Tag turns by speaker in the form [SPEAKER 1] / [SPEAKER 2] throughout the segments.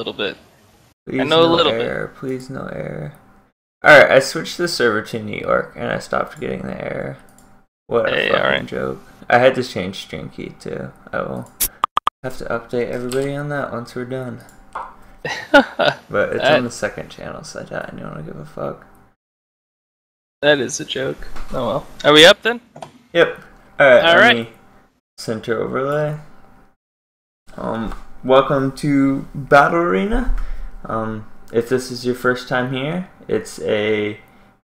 [SPEAKER 1] little bit.
[SPEAKER 2] Please
[SPEAKER 1] I know a
[SPEAKER 2] no
[SPEAKER 1] little
[SPEAKER 2] error. Please no error. Alright, I switched the server to New York and I stopped getting the error. What a fucking joke. I had to change stream key too. I will have to update everybody on that once we're done. But it's on the second channel, so I don't give a fuck.
[SPEAKER 1] That is a joke. Oh well. Are we up then?
[SPEAKER 2] Yep. Alright,
[SPEAKER 1] Alright.
[SPEAKER 2] let me center overlay. Welcome to Battle Arena. If this is your first time here, it's a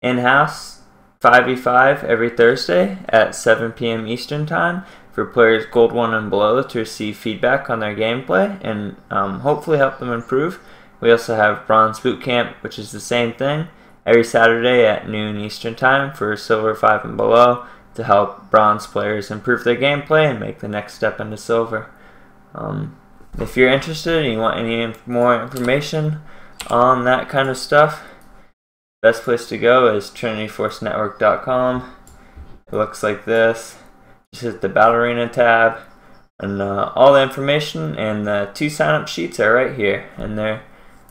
[SPEAKER 2] in-house 5v5 every Thursday at 7 p.m. Eastern Time for players Gold 1 and below to receive feedback on their gameplay and hopefully help them improve. We also have Bronze Boot Camp, which is the same thing, every Saturday at noon Eastern Time for Silver 5 and below to help Bronze players improve their gameplay and make the next step into Silver. If you're interested and you want any more information on that kind of stuff, best place to go is trinityforcenetwork.com. It looks like this. Just hit the Battle Arena tab, and all the information and the 2 sign-up sheets are right here, and they're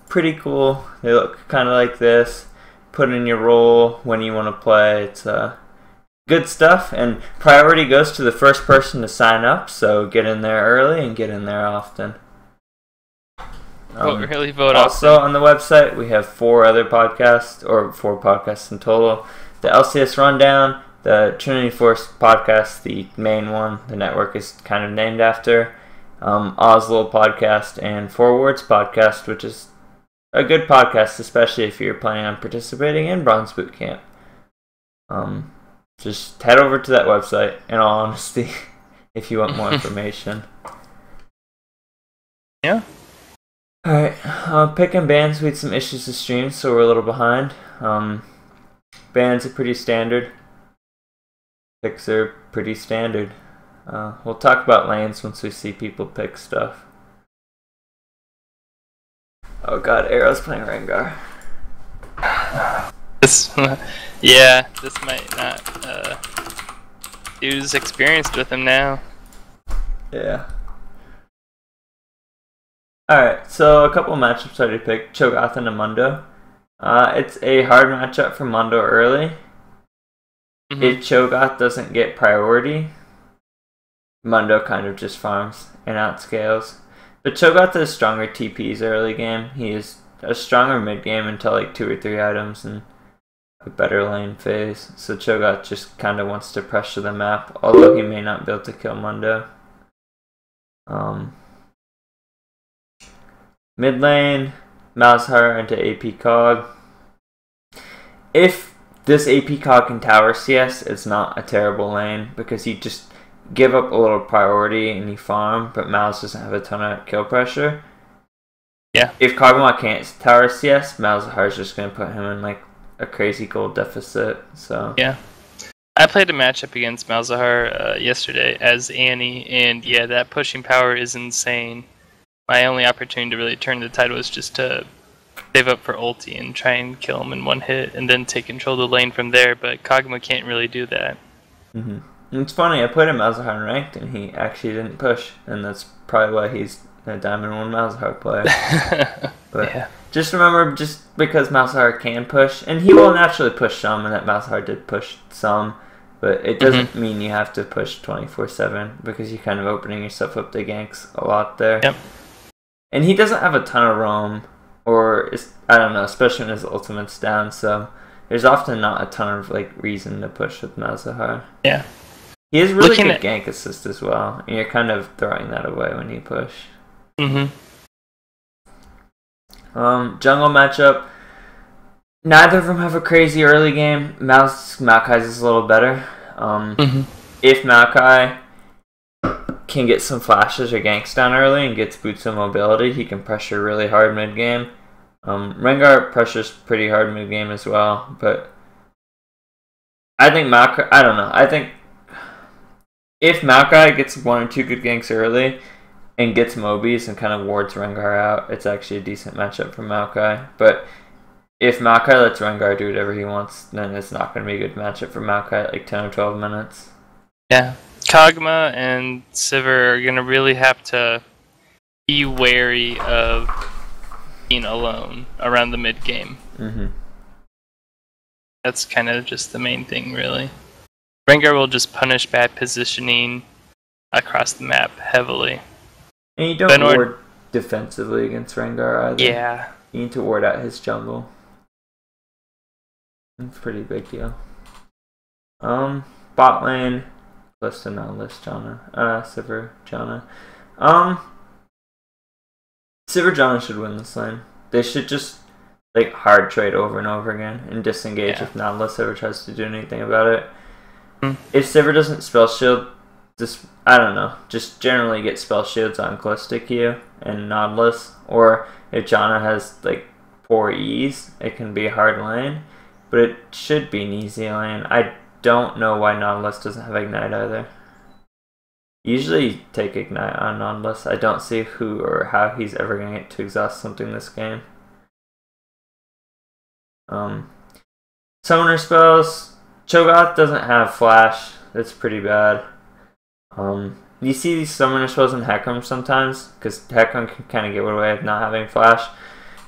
[SPEAKER 2] pretty cool. They look kind of like this. Put in your role when you want to play. It's good stuff, and priority goes to the first person to sign up, so get in there early and get in there often.
[SPEAKER 1] Really vote
[SPEAKER 2] also
[SPEAKER 1] often.
[SPEAKER 2] On the website we have 4 other podcasts, or 4 podcasts in total. The LCS Rundown, the Trinity Force podcast, the main one the network is kind of named after, Oslo podcast, and Four Words podcast, which is a good podcast, especially if you're planning on participating in Bronze Boot Camp. Just head over to that website, in all honesty, if you want more information.
[SPEAKER 1] Yeah.
[SPEAKER 2] Alright, pick and bans. We had some issues with streams, so we're a little behind. Bans are pretty standard. Picks are pretty standard. We'll talk about lanes once we see people pick stuff. Oh god, Arrow's playing Rengar.
[SPEAKER 1] This might not. Dude's experienced with him now.
[SPEAKER 2] Yeah. Alright, so a couple matchups I already picked. Cho'Gath and Mundo. It's a hard matchup for Mundo early. If Cho'Gath doesn't get priority, Mundo kind of just farms and outscales. But Cho'Gath has stronger TPs early game. He is a stronger mid game until like 2 or 3 items and a better lane phase. So Cho'Gath just kind of wants to pressure the map, although he may not be able to kill Mundo. Mid lane, Malzahar into AP Cog. If this AP Cog can tower CS, it's not a terrible lane because you just give up a little priority and you farm, but Malz doesn't have a ton of kill pressure.
[SPEAKER 1] Yeah.
[SPEAKER 2] If Kog'Maw can't tower CS, Malzahar's just going to put him in like a crazy gold deficit. So
[SPEAKER 1] yeah. I played a matchup against Malzahar yesterday as Annie, and yeah, that pushing power is insane. My only opportunity to really turn the tide was just to save up for ulti and try and kill him in one hit and then take control of the lane from there, but Kog'Maw can't really do that.
[SPEAKER 2] And it's funny, I played him Malzahar in ranked and he actually didn't push, and that's probably why he's a Diamond 1 Malzahar player. But yeah. Just remember, just because Malzahar can push, and he will naturally push some, and that Malzahar did push some, but it doesn't mean you have to push 24/7 because you're kind of opening yourself up to ganks a lot there.
[SPEAKER 1] Yep.
[SPEAKER 2] And he doesn't have a ton of roam, or I don't know, especially when his ultimate's down, so there's often not a ton of like reason to push with Malzahar.
[SPEAKER 1] Yeah.
[SPEAKER 2] He has really good gank assist as well, and you're kind of throwing that away when you push. Jungle matchup. Neither of them have a crazy early game. Maokai's is a little better. If Maokai can get some flashes or ganks down early and gets boots of mobility, he can pressure really hard mid game. Rengar pressures pretty hard mid game as well, but I think Maokai, I don't know. I think if Maokai gets 1 or 2 good ganks early and gets Mobies and kind of wards Rengar out, it's actually a decent matchup for Maokai. But if Maokai lets Rengar do whatever he wants, then it's not going to be a good matchup for Maokai at like 10 or 12 minutes.
[SPEAKER 1] Yeah. Kog'Maw and Sivir are going to really have to be wary of being alone around the mid game.
[SPEAKER 2] Mm-hmm.
[SPEAKER 1] That's kind of just the main thing, really. Rengar will just punish bad positioning across the map heavily.
[SPEAKER 2] And you don't ward defensively against Rengar either.
[SPEAKER 1] Yeah.
[SPEAKER 2] You need to ward out his jungle. It's a pretty big deal. Bot lane. List to non-list Janna. Sivir, Janna. Sivir, Janna should win this lane. They should just like hard trade over and over again and disengage if non-list ever tries to do anything about it. If Sivir doesn't spell shield, I don't know, just generally get spell shields on Callisto Q and non-list. Or if Janna has like poor E's, it can be a hard lane. But it should be an easy lane. I don't know why non-list doesn't have Ignite either. Usually take Ignite on non-list. I don't see who or how he's ever going to get to exhaust something this game. Summoner spells. Cho'Gath doesn't have Flash. That's pretty bad. You see these summoner spells in Hecarim sometimes, because Hecarim can kind of get away with not having Flash.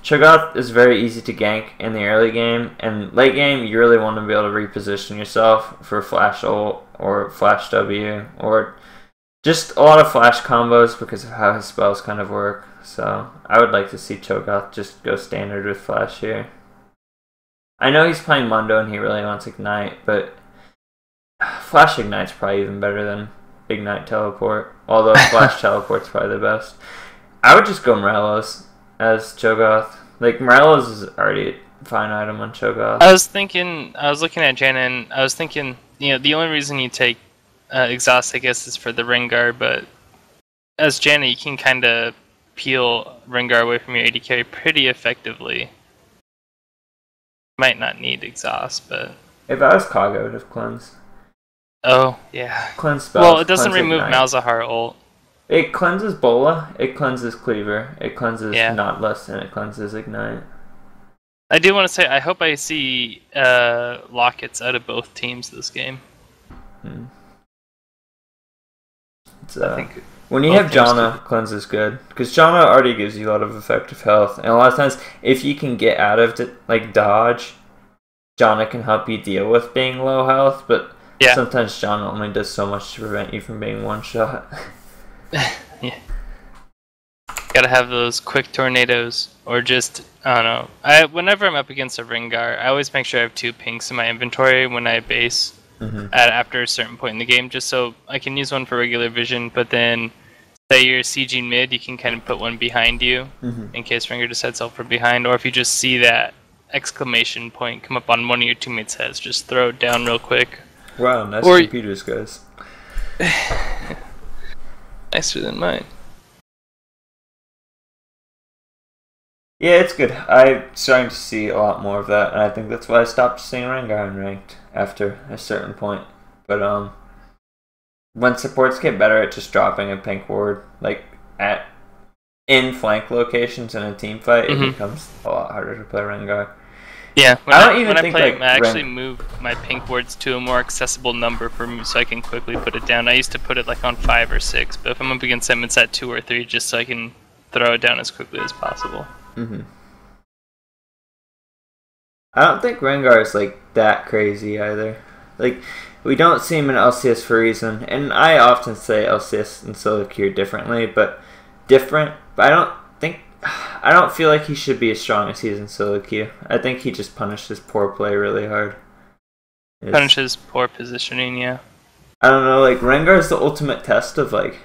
[SPEAKER 2] Cho'Gath is very easy to gank in the early game, and late game you really want to be able to reposition yourself for Flash ult or Flash W or just a lot of Flash combos because of how his spells kind of work. So I would like to see Cho'Gath just go standard with Flash here. I know he's playing Mundo and he really wants Ignite, but Flash Ignite's probably even better than Ignite Teleport, although Flash Teleport's probably the best. I would just go Morelos as Cho'Gath. Like, Morelos is already a fine item on Cho'Gath.
[SPEAKER 1] I was looking at Janna and I was thinking, you know, the only reason you take Exhaust, I guess, is for the Rengar, but as Janna, you can kind of peel Rengar away from your AD carry pretty effectively. Might not need Exhaust, but...
[SPEAKER 2] If I was Kog, I would have Cleanse.
[SPEAKER 1] Oh, yeah.
[SPEAKER 2] Cleanse spells.
[SPEAKER 1] Well, it doesn't remove
[SPEAKER 2] Ignite.
[SPEAKER 1] Malzahar ult.
[SPEAKER 2] It cleanses Bola, it cleanses Cleaver, it cleanses
[SPEAKER 1] Yeah.
[SPEAKER 2] Nautilus, and it cleanses Ignite.
[SPEAKER 1] I do want to say, I hope I see Lockets out of both teams this game.
[SPEAKER 2] It's,
[SPEAKER 1] I think
[SPEAKER 2] when you have Janna, cleanse is good. Because Janna already gives you a lot of effective health. And a lot of times, if you can get out of it, like dodge, Janna can help you deal with being low health. But sometimes Janna only does so much to prevent you from being one shot.
[SPEAKER 1] Yeah. Gotta have those quick tornadoes, or just, I don't know. Whenever I'm up against a Rengar, I always make sure I have 2 pinks in my inventory when I base after a certain point in the game, just so I can use one for regular vision, but then, say you're sieging mid, you can kind of put one behind you, in case Rengar decides out from behind, or if you just see that exclamation point come up on one of your teammates' heads, just throw it down real quick.
[SPEAKER 2] Wow, nice computers, guys.
[SPEAKER 1] Nicer than mine.
[SPEAKER 2] Yeah, it's good. I'm starting to see a lot more of that, and I think that's why I stopped seeing Rengar in ranked after a certain point. But when supports get better at just dropping a pink ward, like in flank locations in a team fight, it becomes a lot harder to play Rengar.
[SPEAKER 1] Yeah, when I play,
[SPEAKER 2] like,
[SPEAKER 1] I actually move my pink wards to a more accessible number for me so I can quickly put it down. I used to put it like on 5 or 6, but if I'm up against them, it's at 2 or 3 just so I can throw it down as quickly as possible.
[SPEAKER 2] I don't think Rengar is like that crazy either. Like, we don't see him in LCS for a reason, and I often say LCS and solo queue differently, but I don't feel like he should be as strong as he is in solo queue. I think he just punishes poor play really hard.
[SPEAKER 1] Punishes poor positioning, yeah.
[SPEAKER 2] I don't know, like, Rengar is the ultimate test of, like,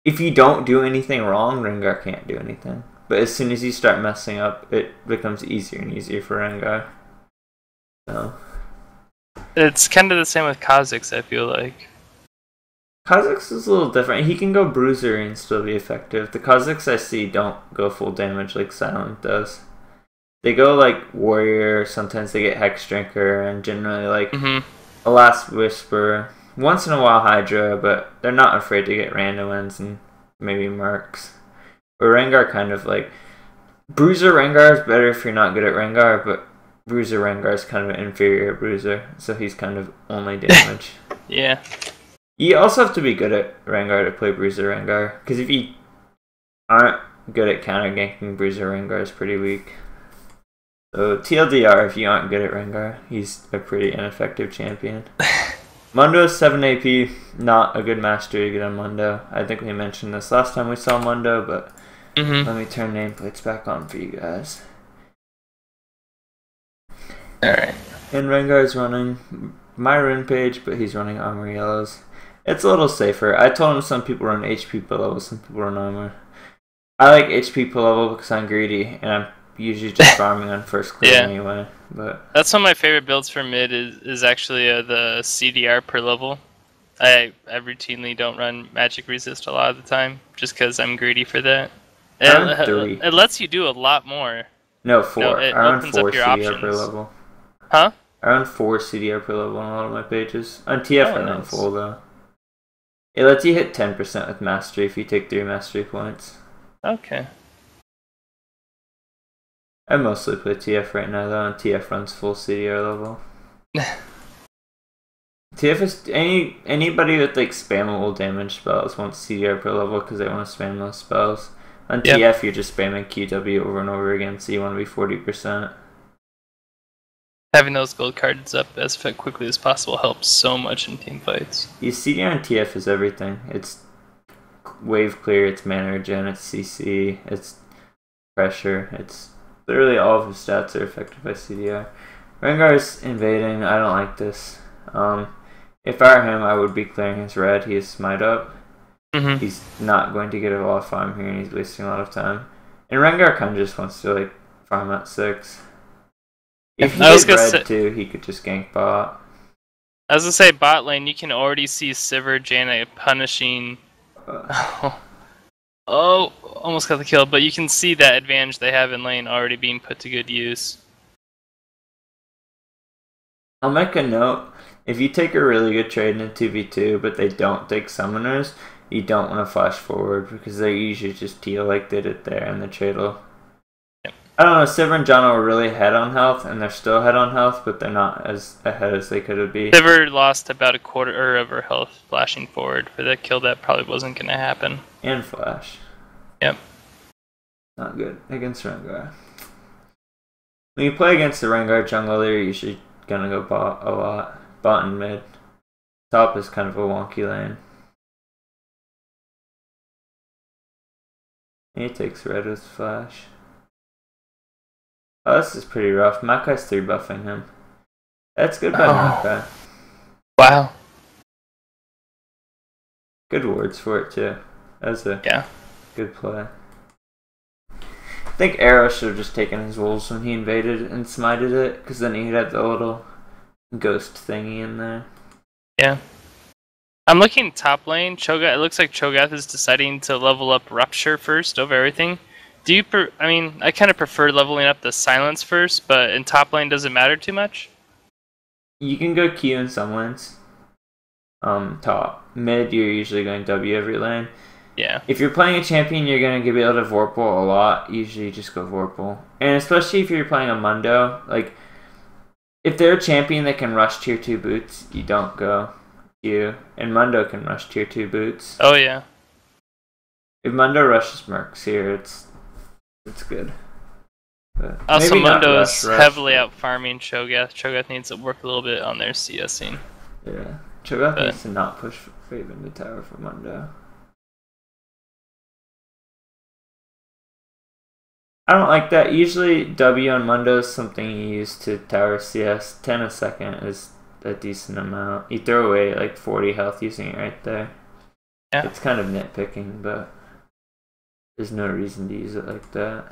[SPEAKER 2] if you don't do anything wrong, Rengar can't do anything. But as soon as you start messing up, it becomes easier and easier for Rengar. So.
[SPEAKER 1] It's kind of the same with Kha'Zix, I feel like.
[SPEAKER 2] Kha'Zix is a little different. He can go Bruiser and still be effective. The Kha'Zix I see don't go full damage like Silent does. They go like Warrior, sometimes they get Hex Drinker, and generally like a Last Whisper. Once in a while Hydra, but they're not afraid to get random ones and maybe Mercs. But Rengar kind of like... Bruiser Rengar is better if you're not good at Rengar, but Bruiser Rengar is kind of an inferior Bruiser, so he's kind of only damage.
[SPEAKER 1] Yeah.
[SPEAKER 2] You also have to be good at Rengar to play Bruiser Rengar, because if you aren't good at counter ganking, Bruiser Rengar is pretty weak. So TLDR, if you aren't good at Rengar, he's a pretty ineffective champion. Mundo is 7 AP, not a good mastery to get on Mundo. I think we mentioned this last time we saw Mundo, but let me turn nameplates back on for you guys.
[SPEAKER 1] Alright.
[SPEAKER 2] And Rengar is running my rune page, but he's running armor yellows. It's a little safer. I told him some people run HP per level, some people run armor. I like HP per level because I'm greedy, and I'm usually just farming on first clear anyway. But
[SPEAKER 1] that's one of my favorite builds for mid is actually the CDR per level. I routinely don't run magic resist a lot of the time just because I'm greedy for that. It lets you do a lot more.
[SPEAKER 2] No, 4.
[SPEAKER 1] No, it
[SPEAKER 2] I run
[SPEAKER 1] opens
[SPEAKER 2] 4
[SPEAKER 1] up your
[SPEAKER 2] CDR
[SPEAKER 1] options.
[SPEAKER 2] per level.
[SPEAKER 1] Huh?
[SPEAKER 2] I run 4 CDR per level on a lot of my pages. On TF I run
[SPEAKER 1] nice.
[SPEAKER 2] full though. It lets you hit 10% with mastery if you take 3 mastery points.
[SPEAKER 1] Okay.
[SPEAKER 2] I mostly play TF right now though, and TF runs full CDR level. TF is anybody with like spammable damage spells wants CDR per level because they want to spam those spells. On TF you're just spamming QW over and over again, so you want to be 40%.
[SPEAKER 1] Having those gold cards up as quickly as possible helps so much in team fights.
[SPEAKER 2] CDR and TF is everything. It's wave clear, it's mana regen, it's CC, it's pressure, it's literally all of his stats are affected by CDR. Rengar's invading, I don't like this. If I were him, I would be clearing his red. He is smite up. He's not going to get a lot of farm here, and he's wasting a lot of time. And Rengar kind of just wants to like farm at 6. If he did red too, he could just gank bot.
[SPEAKER 1] I was gonna say bot lane, you can already see Sivir Jaina punishing. Oh, almost got the kill, but you can see that advantage they have in lane already being put to good use.
[SPEAKER 2] I'll make a note. If you take a really good trade in a 2v2, but they don't take summoners, you don't want to flash forward because they usually just deal like they did there and the trade will... I don't know, Sivir and Janna were really ahead on health, and they're still ahead on health, but they're not as ahead as they could have been.
[SPEAKER 1] Sivir lost about a quarter of her health flashing forward for that kill that probably wasn't going to happen.
[SPEAKER 2] And flash.
[SPEAKER 1] Yep.
[SPEAKER 2] Not good against Rengar. When you play against the Rengar jungler, you're usually going to go bot a lot. Bot and mid. Top is kind of a wonky lane. He takes red with flash. Oh, this is pretty rough. Makai's 3 buffing him. That's good by Makai.
[SPEAKER 1] Wow.
[SPEAKER 2] Good words for it too. That's a good play. I think Arrow should have just taken his wolves when he invaded and smited it, because then he'd have the little ghost thingy in there. Yeah.
[SPEAKER 1] I'm looking top lane. Cho'Gath. It looks like Cho'Gath is deciding to level up Rupture first over everything. Do you? I mean, I kind of prefer leveling up the Silence first, but in top lane, does it matter too much?
[SPEAKER 2] You can go Q in some lanes. Top. Mid, you're usually going W every lane.
[SPEAKER 1] Yeah.
[SPEAKER 2] If you're playing a champion, you're going to be able to Vorpal a lot. Usually, just go Vorpal. And especially if you're playing a Mundo, like, if they're a champion that can rush tier 2 boots, you don't go Q. And Mundo can rush tier 2 boots.
[SPEAKER 1] Oh, yeah.
[SPEAKER 2] If Mundo rushes Mercs here, it's good. But
[SPEAKER 1] also, Mundo is heavily out farming Cho'Gath. Cho'Gath needs to work a little bit on their CSing.
[SPEAKER 2] Yeah. Cho'Gath needs to not push Raven to tower for Mundo. I don't like that. Usually W on Mundo is something you use to tower CS. 10 a second is a decent amount. You throw away like 40 health using it right there. Yeah. It's kind of nitpicking, but there's no reason to use it like that.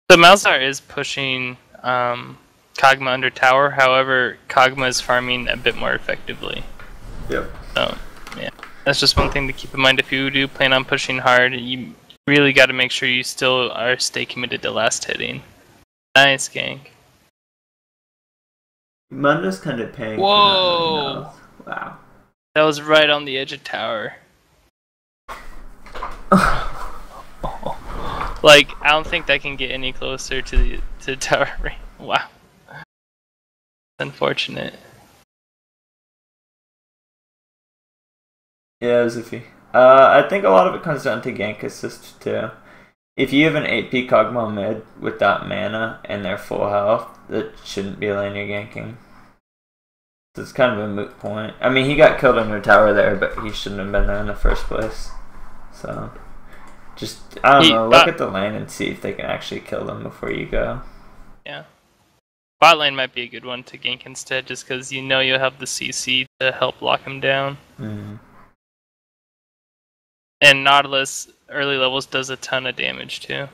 [SPEAKER 1] So Malzahar is pushing Kog'Maw under tower, however, Kog'Maw is farming a bit more effectively.
[SPEAKER 2] Yep.
[SPEAKER 1] So, yeah. That's just one thing to keep in mind. If you do plan on pushing hard, you really got to make sure you still stay committed to last hitting. Nice gank.
[SPEAKER 2] Mundo's kind of paying.
[SPEAKER 1] Whoa!
[SPEAKER 2] For wow.
[SPEAKER 1] That was right on the edge of tower. Like, I don't think that can get any closer to the tower ring. Wow. Unfortunate.
[SPEAKER 2] Yeah, it was iffy. I think a lot of it comes down to gank assist too. If you have an AP Kog'Maw mid without mana and they're full health, that shouldn't be lane you're ganking. So it's kind of a moot point. I mean, he got killed under tower there, but he shouldn't have been there in the first place. So, just, I don't know, look at the lane and see if they can actually kill them before you go.
[SPEAKER 1] Yeah. Bot lane might be a good one to gank instead, just because you know you'll have the CC to help lock him down.
[SPEAKER 2] Mm-hmm.
[SPEAKER 1] And Nautilus, early levels, does a ton of damage too.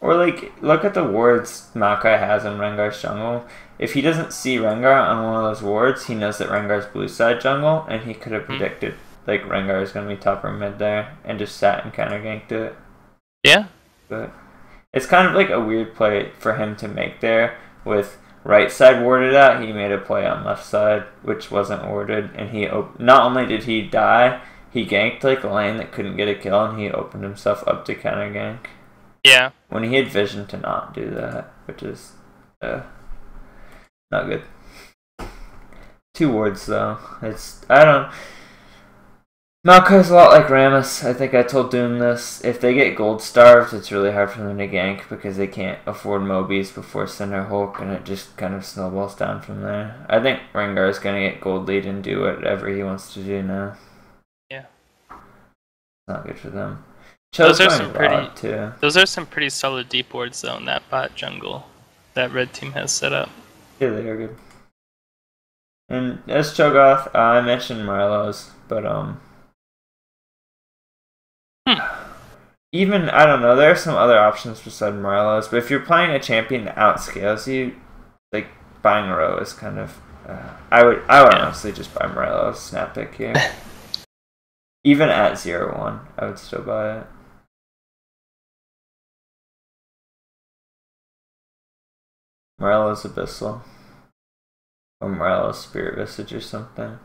[SPEAKER 2] Or like, look at the wards Maokai has in Rengar's jungle. If he doesn't see Rengar on one of those wards, he knows that Rengar's blue side jungle, and he could have predicted like Rengar is going to be top or mid there, and just sat and counter ganked it.
[SPEAKER 1] Yeah.
[SPEAKER 2] But it's kind of like a weird play for him to make there. With right side warded out, he made a play on left side, which wasn't warded, and he not only did he die, he ganked like a lane that couldn't get a kill, and he opened himself up to counter gank.
[SPEAKER 1] Yeah.
[SPEAKER 2] When he had vision to not do that, which is not good. 2 wards though. I don't. Maokai's a lot like Rammus. I think I told Doom this. If they get gold starved, it's really hard for them to gank because they can't afford Mobies before Cinder Hulk, and it just kind of snowballs down from there. I think Rengar's gonna get gold lead and do whatever he wants to do now.
[SPEAKER 1] Yeah.
[SPEAKER 2] Not good for them.
[SPEAKER 1] Those are some pretty solid deep wards though in that bot jungle that red team has set up.
[SPEAKER 2] Yeah, they are good. And as Cho'Gath, I mentioned Marlowe's, but even, I don't know, there are some other options besides Marlowe's, but if you're playing a champion that outscales you, like, buying Row is kind of, I would honestly just buy Marlowe's snap pick here. Even at 0-1, I would still buy it. Morello's Abyssal. Or Morello's Spirit Visage or something.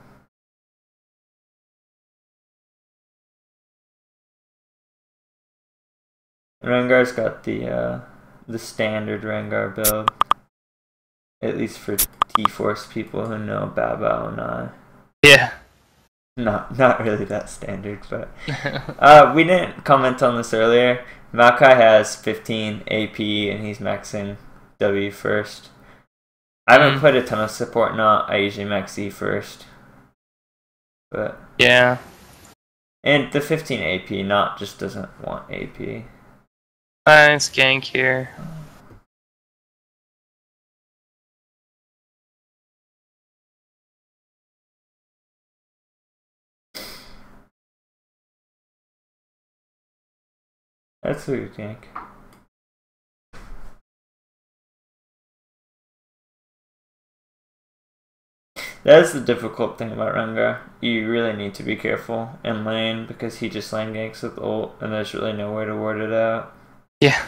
[SPEAKER 2] Rengar's got the standard Rengar build. At least for T-Force people who know Baba and I.
[SPEAKER 1] Yeah.
[SPEAKER 2] Not really that standard, but we didn't comment on this earlier. Maokai has 15 AP and he's maxing W first. I haven't played a ton of support not. I usually max E first. But
[SPEAKER 1] yeah.
[SPEAKER 2] And the 15 AP not just doesn't want AP.
[SPEAKER 1] Nice gank here.
[SPEAKER 2] That's a good gank. That's the difficult thing about Rengar. You really need to be careful in lane because he just lane ganks with ult and there's really no way to ward it out.
[SPEAKER 1] Yeah.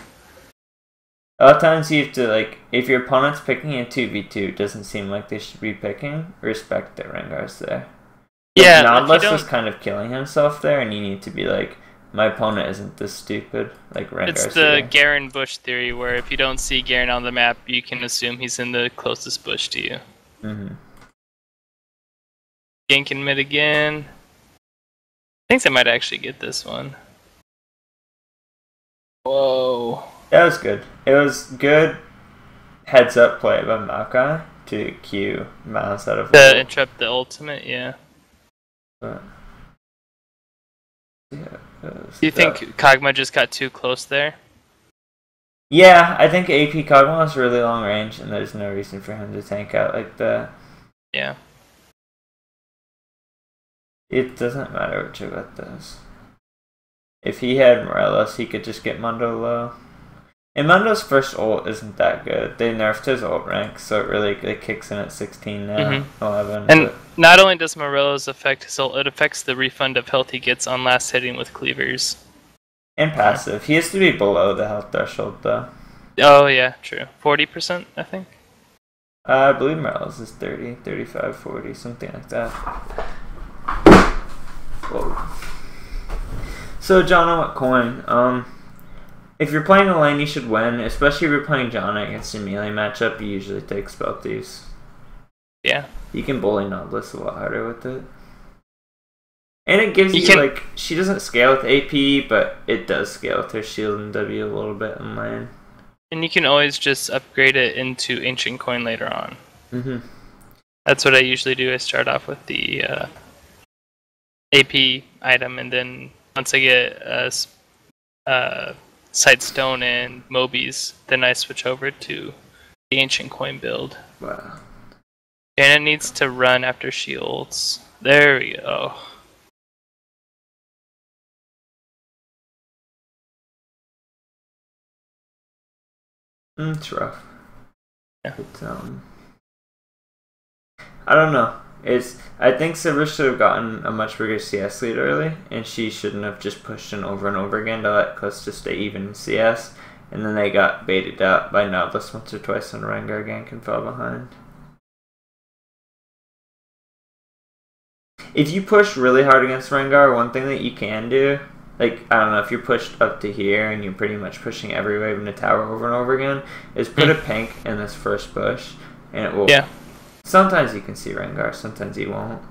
[SPEAKER 2] A lot of times you have to, like, if your opponent's picking a 2v2, it doesn't seem like they should be picking, respect that Rengar's there.
[SPEAKER 1] Yeah,
[SPEAKER 2] Nautilus was kind of killing himself there and you need to be like, my opponent isn't this stupid, like Rengar's.
[SPEAKER 1] It's the Garen bush theory where if you don't see Garen on the map, you can assume he's in the closest bush to you.
[SPEAKER 2] Mm-hmm.
[SPEAKER 1] Ganking mid again. I think they might actually get this one. Whoa.
[SPEAKER 2] That was good. It was good heads up play by Maokai to Q Mouse out of
[SPEAKER 1] to interrupt the ultimate, yeah.
[SPEAKER 2] But, yeah.
[SPEAKER 1] Do you think Kog'Maw just got too close there?
[SPEAKER 2] Yeah, I think AP Kog'Maw has really long range and there's no reason for him to tank out like that.
[SPEAKER 1] Yeah.
[SPEAKER 2] It doesn't matter what Cho'Gath does. If he had Morelos, he could just get Mundo low. And Mundo's first ult isn't that good. They nerfed his ult rank, so it really kicks in at 16 now, 11.
[SPEAKER 1] And not only does Morelos affect his ult, it affects the refund of health he gets on last hitting with cleavers.
[SPEAKER 2] And passive. He has to be below the health threshold, though.
[SPEAKER 1] Oh, yeah, true. 40%, I think?
[SPEAKER 2] I believe Morelos is 30, 35, 40, something like that. Whoa. So, John, what coin? If you're playing a lane, you should win. Especially if you're playing John against a melee matchup, you usually take Spell Thieves.
[SPEAKER 1] Yeah.
[SPEAKER 2] You can bully Nautilus a lot harder with it. And it gives you, like, she doesn't scale with AP, but it does scale with her shield and W a little bit in lane.
[SPEAKER 1] And you can always just upgrade it into Ancient Coin later on.
[SPEAKER 2] Mm-hmm.
[SPEAKER 1] That's what I usually do. I start off with the AP item, and then once I get Sightstone and Mobies, then I switch over to the Ancient Coin build.
[SPEAKER 2] Wow.
[SPEAKER 1] And it needs to run after shields. There we go.
[SPEAKER 2] It's rough.
[SPEAKER 1] Yeah.
[SPEAKER 2] It's, I don't know. I think Silver should have gotten a much bigger CS lead early, and she shouldn't have just pushed in over and over again to let Close to stay even in CS. And then they got baited out by Nautilus once or twice on Rengar gank and fell behind. If you push really hard against Rengar, one thing that you can do, like, I don't know, if you're pushed up to here and you're pretty much pushing every wave in the tower over and over again, is put a pink in this first push, and it will...
[SPEAKER 1] Yeah.
[SPEAKER 2] Sometimes you can see Rengar, sometimes you won't.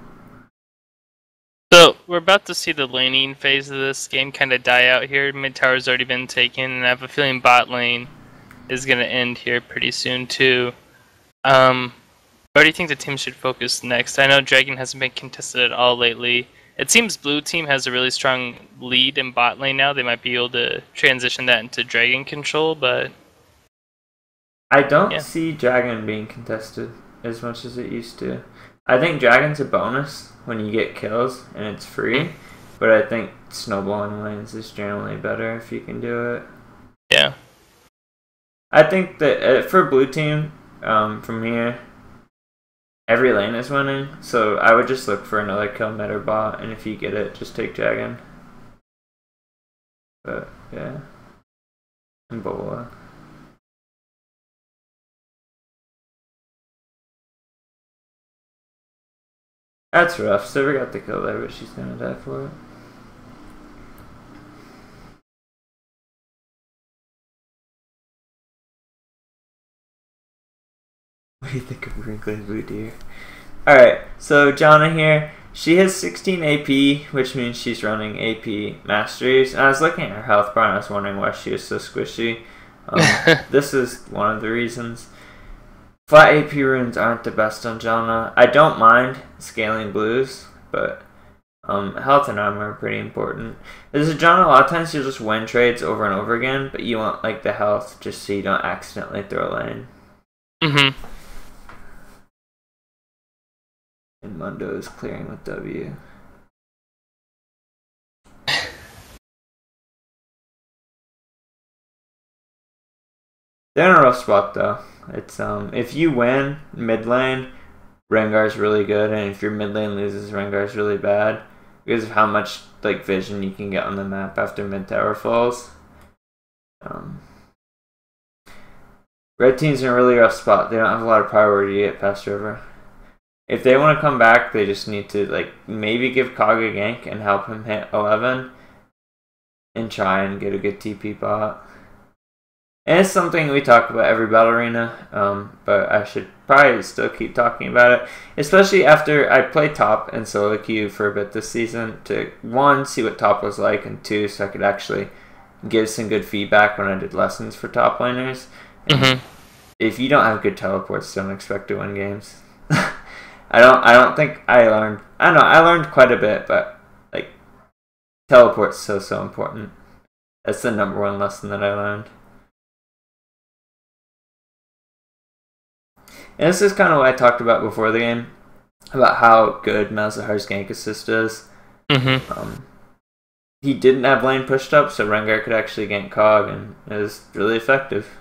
[SPEAKER 1] So, we're about to see the laning phase of this game kind of die out here. Mid tower's already been taken, and I have a feeling bot lane is going to end here pretty soon, too. Where do you think the team should focus next? I know Dragon hasn't been contested at all lately. It seems Blue Team has a really strong lead in bot lane now. They might be able to transition that into Dragon control, but...
[SPEAKER 2] I don't see Dragon being contested as much as it used to. I think Dragon's a bonus when you get kills and it's free, but I think snowballing lanes is generally better if you can do it.
[SPEAKER 1] Yeah.
[SPEAKER 2] I think that for Blue Team, from here, every lane is winning, so I would just look for another kill mid or bot, and if you get it, just take Dragon. But, yeah. And Bola. That's rough. Silver got the kill there, but she's gonna die for it. What do you think of Wrinkly Blue Deer? Alright, so Jana here. She has 16 AP, which means she's running AP Masteries. And I was looking at her health bar and I was wondering why she was so squishy. This is one of the reasons. Flat AP runes aren't the best on Jana. I don't mind scaling blues, but health and armor are pretty important. As a Jana, a lot of times you'll just win trades over and over again, but you want like the health just so you don't accidentally throw a lane.
[SPEAKER 1] Mm-hmm.
[SPEAKER 2] And Mundo is clearing with W. They're in a rough spot though. It's if you win mid lane, Rengar's really good, and if your mid lane loses, Rengar's really bad because of how much like vision you can get on the map after mid tower falls. Red team's in a really rough spot. They don't have a lot of priority to get past river. If they want to come back, they just need to like maybe give Kog a gank and help him hit 11 and try and get a good TP bot. And it's something we talk about every battle arena, but I should probably still keep talking about it, especially after I played top in solo queue for a bit this season to, one, see what top was like, and two, so I could actually give some good feedback when I did lessons for top laners. If you don't have good teleports, don't expect to win games. I don't think I learned. I don't know. I learned quite a bit, but like teleport's so important. That's the number one lesson that I learned. And this is kind of what I talked about before the game, about how good Malzahar's gank assist is. He didn't have lane pushed up, so Rengar could actually gank Kog, and it was really effective.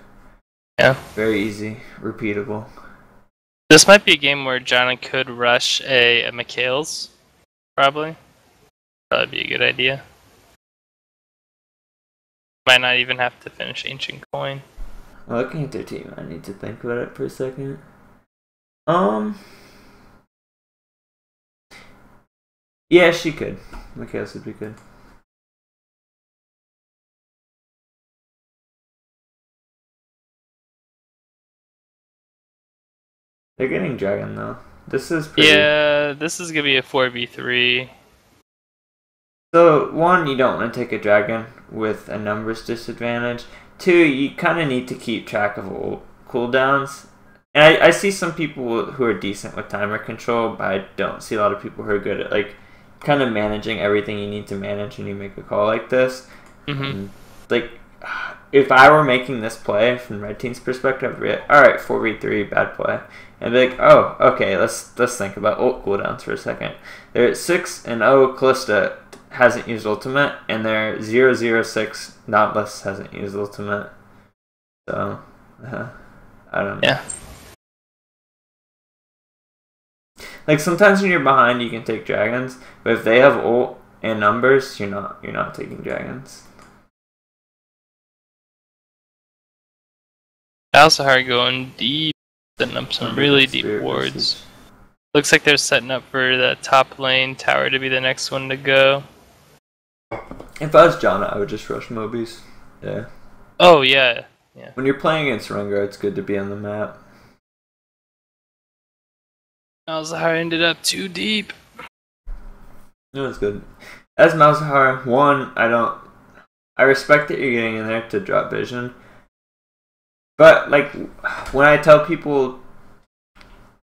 [SPEAKER 1] Yeah.
[SPEAKER 2] Very easy, repeatable.
[SPEAKER 1] This might be a game where Jana could rush a Mikhail's, probably. That'd be a good idea. Might not even have to finish Ancient Coin.
[SPEAKER 2] Looking at their team, I need to think about it for a second. Yeah, she could. Mikhail's would be good. They're getting Dragon though. This is pretty...
[SPEAKER 1] Yeah, this is gonna be a 4v3.
[SPEAKER 2] So, one, you don't want to take a dragon with a numbers disadvantage. Two, you kind of need to keep track of cooldowns. And I see some people who are decent with timer control, but I don't see a lot of people who are good at, like, kind of managing everything you need to manage when you make a call like this. And, like, if I were making this play from Red Team's perspective, I'd be like, alright, 4v3, bad play. And be like, oh, okay, let's think about ult cooldowns for a second. They're at 6 and 0, Callista hasn't used ultimate, and they're 0-0-6, Nautilus hasn't used ultimate. So, I don't know.
[SPEAKER 1] Yeah.
[SPEAKER 2] Like, sometimes when you're behind, you can take dragons, but if they have ult and numbers, you're not taking dragons.
[SPEAKER 1] Malzahar going deep, setting up some really deep wards. Looks like they're setting up for the top lane tower to be the next one to go.
[SPEAKER 2] If I was John, I would just rush Mobies. Yeah.
[SPEAKER 1] Oh, yeah. Yeah.
[SPEAKER 2] When you're playing against Rengar, it's good to be on the map.
[SPEAKER 1] Malzahar ended up too deep.
[SPEAKER 2] No, it's good. As Malzahar, one, I respect that you're getting in there to drop vision. But, like, when I tell people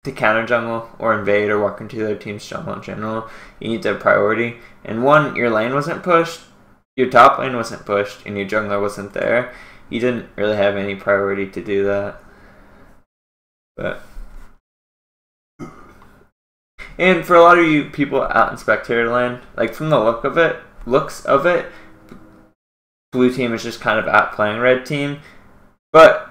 [SPEAKER 2] to counter jungle or invade or walk into their team's jungle in general, you need to have priority. And one, your lane wasn't pushed, your top lane wasn't pushed, and your jungler wasn't there. You didn't really have any priority to do that. But, and for a lot of you people out in spectator land, like from the looks of it, blue team is just kind of outplaying red team. But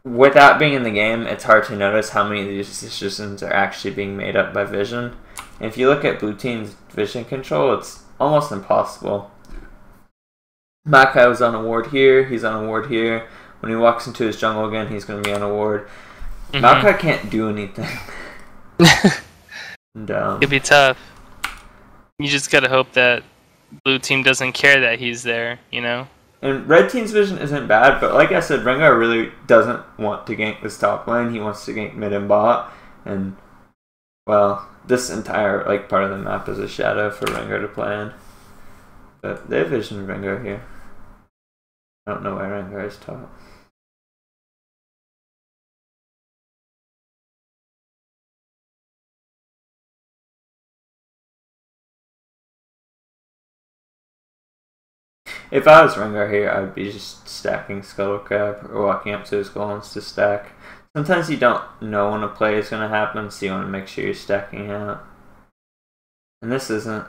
[SPEAKER 2] without being in the game, it's hard to notice how many of these decisions are actually being made up by vision. And if you look at blue team's vision control, it's almost impossible. Makai was on a ward here, he's on a ward here. When he walks into his jungle again, he's going to be on a ward. Makai can't do anything. And,
[SPEAKER 1] it'd be tough. You just gotta hope that blue team doesn't care that he's there, you know?
[SPEAKER 2] And red team's vision isn't bad, but like I said, Rengar really doesn't want to gank this top lane. He wants to gank mid and bot. And, well, this entire part of the map is a shadow for Rengar to play in. But they have vision of Rengar here. I don't know why Rengar is top. If I was Rengar here, I would be just stacking Scuttle Crab or walking up to his golems to stack. Sometimes you don't know when a play is going to happen, so you want to make sure you're stacking out. And this isn't...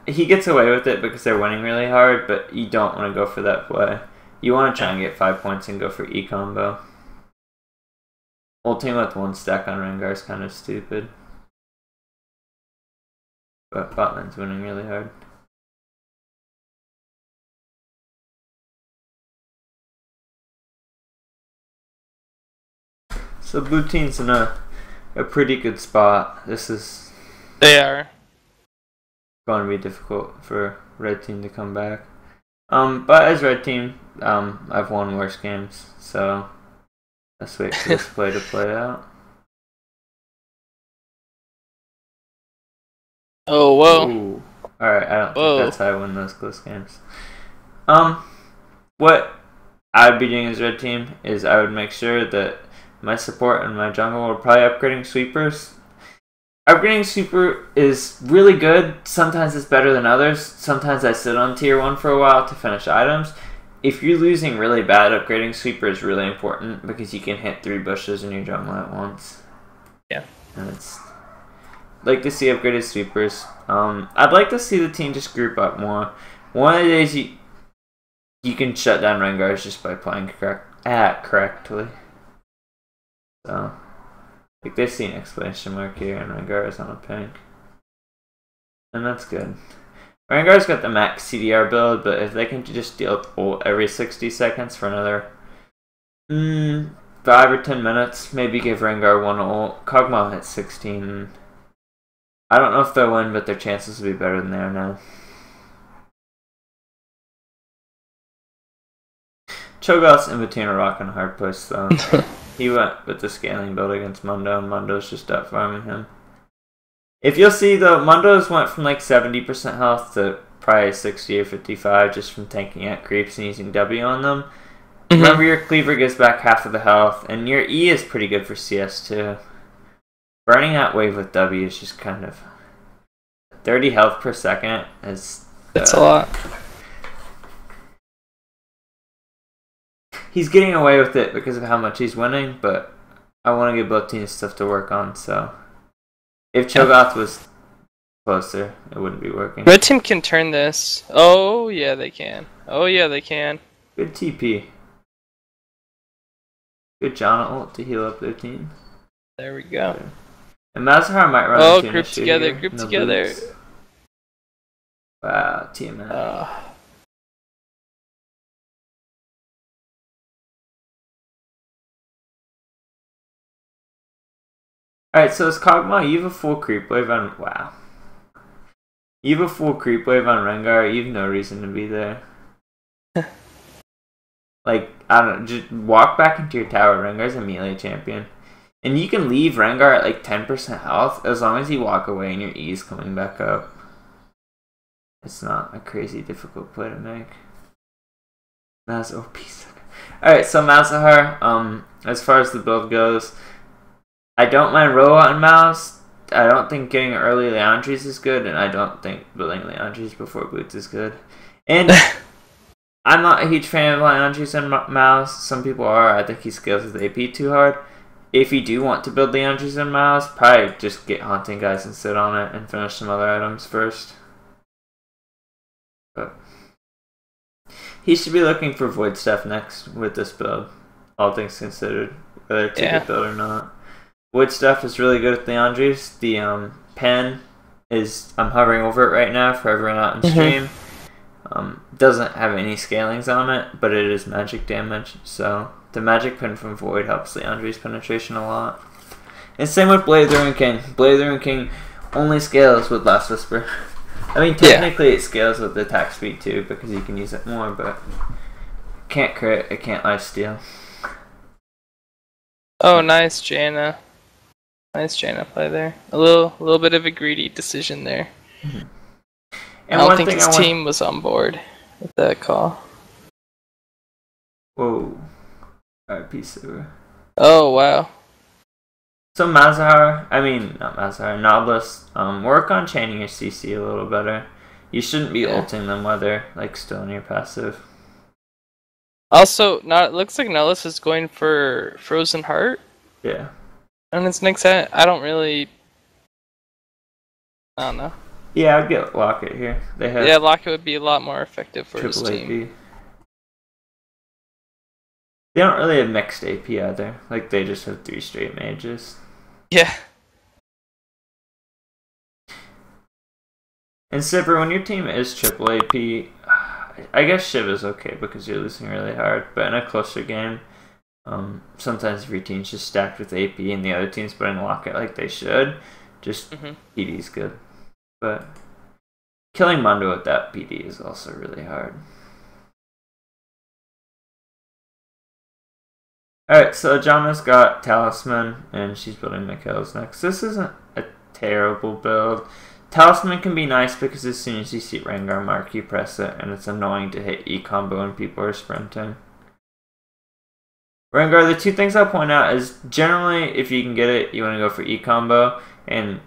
[SPEAKER 2] He gets away with it because they're winning really hard, but you don't want to go for that play. You want to try and get 5 points and go for E-combo. Ulting with one stack on Rengar is kind of stupid. But bot lane's winning really hard. So blue team's in a pretty good spot. This is...
[SPEAKER 1] They are.
[SPEAKER 2] Going to be difficult for red team to come back. But as red team, I've won worse games, so let's wait for this play to play out.
[SPEAKER 1] Oh, whoa.
[SPEAKER 2] Ooh. Alright, I don't think that's how I win those close games. What I would be doing as red team is I would make sure that my support and my jungle are probably upgrading sweepers. Upgrading sweeper is really good. Sometimes it's better than others. Sometimes I sit on tier 1 for a while to finish items. If you're losing really bad, upgrading sweeper is really important because you can hit 3 bushes in your jungle at once.
[SPEAKER 1] Yeah.
[SPEAKER 2] And it's like to see upgraded sweepers. I'd like to see the team just group up more. One of the days you can shut down Rengar just by playing correctly. So, like they see an exclamation mark here and Rengar is on a pink. And that's good. Rengar's got the max CDR build, but if they can just deal ult every 60 seconds for another 5 or 10 minutes, maybe give Rengar one ult. Kog'Maw hit 16. I don't know if they'll win, but their chances will be better than they are now. Cho'Gath's in between a rock and a hard place, though. He went with the scaling build against Mundo, and Mundo's just out farming him. If you'll see, though, Mundo's went from like 70% health to probably 60 or 55 just from tanking at creeps and using W on them. Remember, your cleaver gives back half of the health, and your E is pretty good for CS too. Burning that wave with W is just kind of 30 health per second.
[SPEAKER 1] That's a lot.
[SPEAKER 2] He's getting away with it because of how much he's winning, but I want to give both teams stuff to work on. So if Cho'Gath was closer, it wouldn't be working.
[SPEAKER 1] Red team can turn this. Oh yeah, they can. Oh yeah, they can.
[SPEAKER 2] Good TP. Good John ult to heal up their team.
[SPEAKER 1] There we go.
[SPEAKER 2] And Mazahar might run into an
[SPEAKER 1] group
[SPEAKER 2] issue
[SPEAKER 1] together,
[SPEAKER 2] here.
[SPEAKER 1] group
[SPEAKER 2] No
[SPEAKER 1] together.
[SPEAKER 2] boots. Wow, TMF. Alright, so it's Kog'Maw. You have a full creep wave on... Wow. You have a full creep wave on Rengar. You have no reason to be there. Like, I don't know. Just walk back into your tower. Rengar's a melee champion. And you can leave Rengar at like 10% health as long as you walk away and your E is coming back up. It's not a crazy difficult play to make. That's OP. Alright, so Mazahar, as far as the build goes, I don't mind Roa and Mouse. I don't think getting early Leandries is good, and I don't think building Leandries before Boots is good. And I'm not a huge fan of Leandries and Mouse. Some people are. I think he scales with AP too hard. If you do want to build Leandries and Mouse, probably just get Haunting Guys and sit on it and finish some other items first. But he should be looking for Void stuff next with this build, all things considered, whether it's a good build or not. Wood stuff is really good with Leandries. The pen is, I'm hovering over it right now for everyone out in stream. Doesn't have any scalings on it, but it is magic damage. So the magic pen from Void helps Leandries penetration a lot. And same with Blade of the Ruined King. Blade of the Ruined King only scales with Last Whisper. I mean, technically it scales with attack speed too, because you can use it more, but it can't crit, it can't lifesteal.
[SPEAKER 1] Oh, nice, Jaina. Nice Jaina play there. A little bit of a greedy decision there.
[SPEAKER 2] And
[SPEAKER 1] I don't think his team was on board with that call.
[SPEAKER 2] Whoa. RIP Silver.
[SPEAKER 1] Oh, wow.
[SPEAKER 2] So Mazahar, not Mazahar, Noblesse, work on chaining your CC a little better. You shouldn't be ulting them while they're still in your passive.
[SPEAKER 1] Also, it looks like Noblesse is going for Frozen Heart.
[SPEAKER 2] Yeah.
[SPEAKER 1] And its next set, I don't know.
[SPEAKER 2] Yeah, I'd get Locket here. They have
[SPEAKER 1] Locket would be a lot more effective for his team.
[SPEAKER 2] AP. They don't really have mixed AP either. Like, they just have 3 straight mages.
[SPEAKER 1] Yeah.
[SPEAKER 2] And Sipper, when your team is triple AP, I guess Shiv is okay because you're losing really hard. But in a closer game, sometimes if your team's just stacked with AP and the other team's putting Locket like they should, just PD's good. But killing Mondo with that PD is also really hard. Alright, so Jana's got Talisman, and she's building Mikhail's next. This isn't a terrible build. Talisman can be nice because as soon as you see Rengar mark, you press it, and it's annoying to hit E-combo when people are sprinting. Rengar, the 2 things I'll point out is generally, if you can get it, you want to go for E-combo, and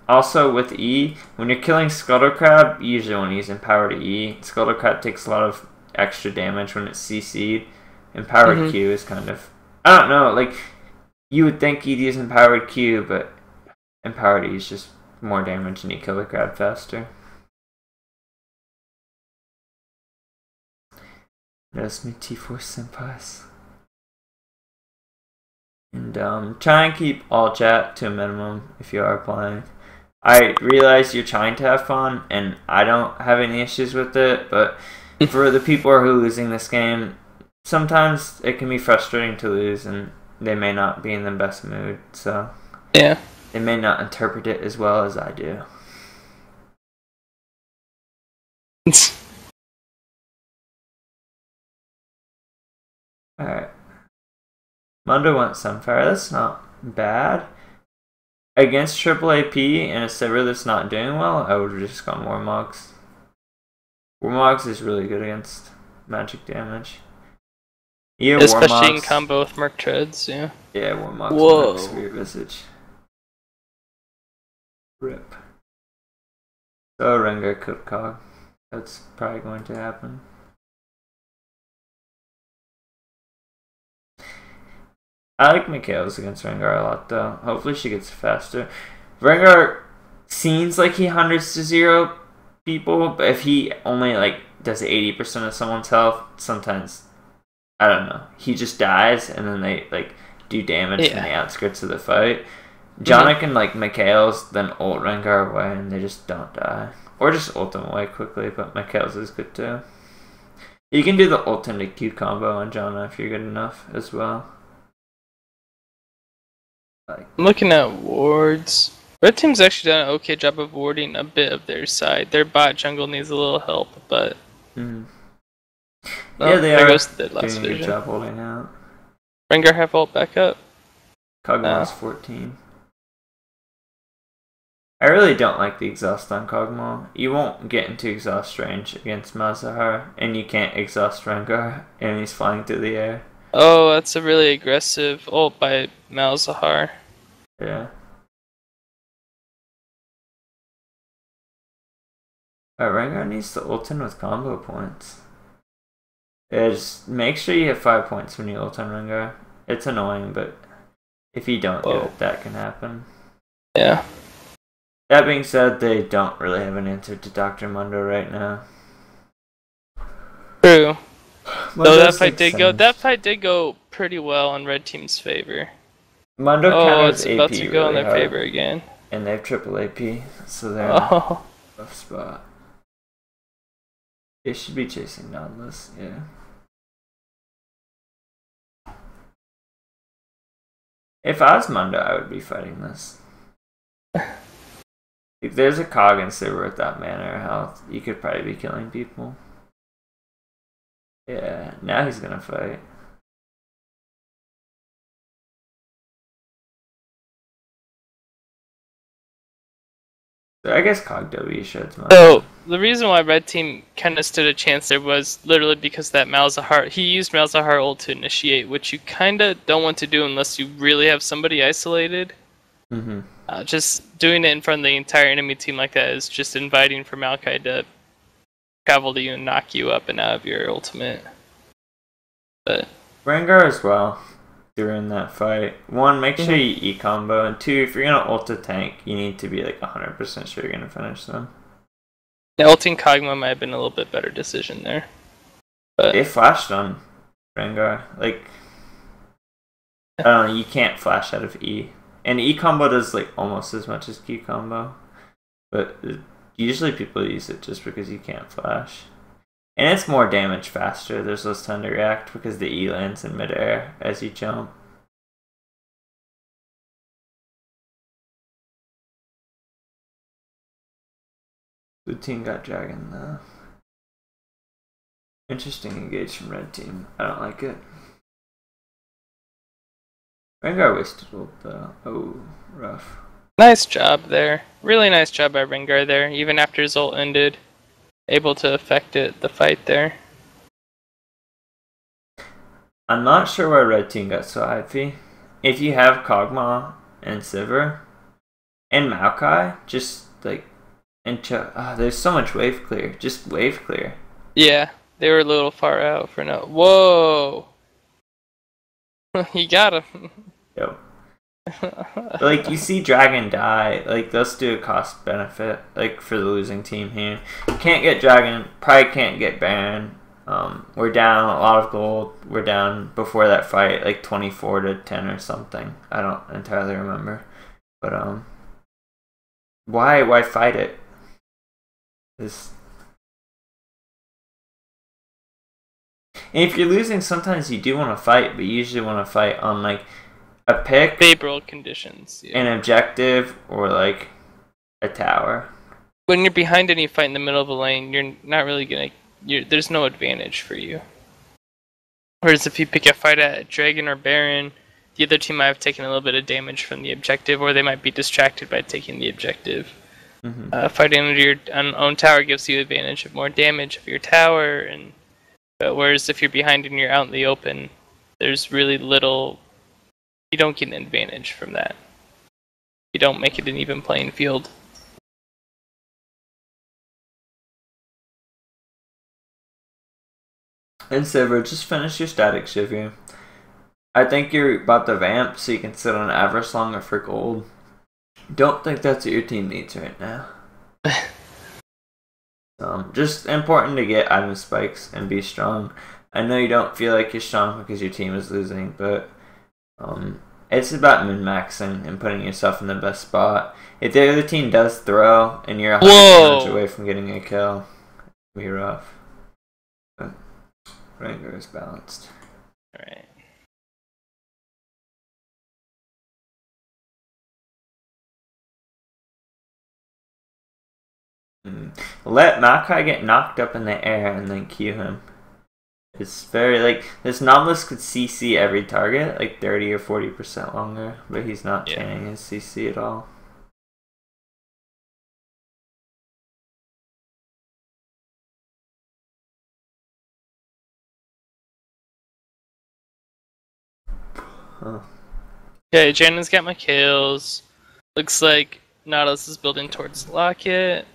[SPEAKER 2] also with E, when you're killing Scuttlecrab, you usually want to use Empower to E. Scuttlecrab takes a lot of extra damage when it's CC'd. Empowered Q is kind of... I don't know, like, you would think you'd use Empowered Q, but Empowered E is just more damage and you kill the crab faster. Notice me T4 Senpais. And try and keep all chat to a minimum if you are playing. I realize you're trying to have fun, and I don't have any issues with it, but for the people who are losing this game, sometimes it can be frustrating to lose, and they may not be in the best mood, so
[SPEAKER 1] yeah,
[SPEAKER 2] they may not interpret it as well as I do. Alright. Mundo wants Sunfire. That's not bad. Against triple AP and a Sivir that's not doing well, I would have just gone Warmogs. Warmogs is really good against magic damage. Yeah,
[SPEAKER 1] Especially in
[SPEAKER 2] Warmogs.
[SPEAKER 1] combo with Merc Treads, yeah.
[SPEAKER 2] Yeah, Warmogs
[SPEAKER 1] Whoa.
[SPEAKER 2] Mercs for your Visage. Rip. So Rengar could Cog. That's probably going to happen. I like Mikhail's against Rengar a lot though. Hopefully she gets faster. Rengar seems like he hundreds to 0 people, but if he only like does 80% of someone's health, sometimes I don't know. He just dies and then they like do damage from the outskirts of the fight. Jonna can like Mikhail's, then ult Rengar away and they just don't die. Or just ult him away quickly, but Mikhail's is good too. You can do the ult into Q combo on Jonna if you're good enough as well.
[SPEAKER 1] I'm looking at wards. Red team's actually done an okay job of warding a bit of their side. Their bot jungle needs a little help, but
[SPEAKER 2] yeah, they are
[SPEAKER 1] goes the last
[SPEAKER 2] doing a good job holding out.
[SPEAKER 1] Rengar have ult back up.
[SPEAKER 2] Kog'Maw's 14. I really don't like the exhaust on Kog'Maw. You won't get into exhaust range against Malzahar, and you can't exhaust Rengar, and he's flying through the air.
[SPEAKER 1] Oh, that's a really aggressive ult by Malzahar.
[SPEAKER 2] Yeah. Rengar needs to ult in with combo points. Yeah, just make sure you have 5 points when you ult on Rengar. It's annoying, but if you don't get it, that can happen.
[SPEAKER 1] Yeah.
[SPEAKER 2] That being said, they don't really have an answer to Dr. Mundo right now.
[SPEAKER 1] True. Though that fight did go pretty well in Red Team's favor.
[SPEAKER 2] Mundo counters
[SPEAKER 1] it's about
[SPEAKER 2] AP
[SPEAKER 1] to go
[SPEAKER 2] really
[SPEAKER 1] in their
[SPEAKER 2] hard,
[SPEAKER 1] favor again.
[SPEAKER 2] and they have triple AP, so they're in a rough spot. They should be chasing Nautilus, yeah. If I was Mundo, I would be fighting this. If there's a Cog and Silver at that mana or health, you could probably be killing people. Yeah, now he's gonna fight. So I guess Cog W sheds mine.
[SPEAKER 1] So the reason why Red Team kind of stood a chance there was literally because that Malzahar, he used Malzahar ult to initiate, which you kind of don't want to do unless you really have somebody isolated. Just doing it in front of the entire enemy team like that is just inviting for Maokai to travel to you and knock you up and out of your ultimate. But
[SPEAKER 2] Rengar as well during that fight. One, make sure you E-combo, and two, if you're gonna ult a tank, you need to be like 100% sure you're gonna finish them.
[SPEAKER 1] Yeah, ulting Kog'Maw might have been a little bit better decision there. But
[SPEAKER 2] they flashed on Rengar. Like, I don't know, you can't flash out of E. And E combo does like almost as much as Q combo, but usually people use it just because you can't flash. And it's more damage faster. There's less time to react because the E lands in midair as you jump. Blue team got dragon though. Interesting engage from red team. I don't like it. Rengar wasted ult though. Oh, rough.
[SPEAKER 1] Nice job there. Really nice job by Rengar there, even after his ult ended. Able to affect the fight there.
[SPEAKER 2] I'm not sure why red team got so hypey. If you have Kog'Maw and Sivir and Maokai, just like there's so much wave clear. Just wave clear.
[SPEAKER 1] Yeah, they were a little far out for now. Whoa! He got him.
[SPEAKER 2] Yep. Like, you see Dragon die, like, let's do a cost benefit, like, for the losing team here. Can't get Dragon, probably can't get Baron. We're down a lot of gold. We're down before that fight, like 24 to 10 or something. I don't entirely remember. But, why fight it? And if you're losing, sometimes you do want to fight, but you usually want to fight on, like, a pick,
[SPEAKER 1] favorable conditions, yeah.
[SPEAKER 2] An objective, or like a tower.
[SPEAKER 1] When you're behind and you fight in the middle of a lane, you're not really gonna. There's no advantage for you. Whereas if you pick a fight at Dragon or Baron, the other team might have taken a little bit of damage from the objective, or they might be distracted by taking the objective. Fighting under your own tower gives you advantage of more damage of your tower, and whereas if you're behind and you're out in the open, there's really little. You don't get an advantage from that. You don't make it an even playing field.
[SPEAKER 2] And Silver, just finish your static shiv here. I think you're about to vamp so you can sit on Avarice longer for gold. Don't think that's what your team needs right now. Just important to get item spikes and be strong. I know you don't feel like you're strong because your team is losing, but it's about min-maxing and putting yourself in the best spot. If the other team does throw and you're 100 damage away from getting a kill, it'll be rough. But Rengar is balanced.
[SPEAKER 1] Alright.
[SPEAKER 2] Let Makai get knocked up in the air and then Q him. It's very, like, this Nautilus could CC every target, like 30 or 40% longer, but he's not chaining his CC at all. Huh.
[SPEAKER 1] Okay, Janen's got my kills. Looks like Nautilus is building towards Locket.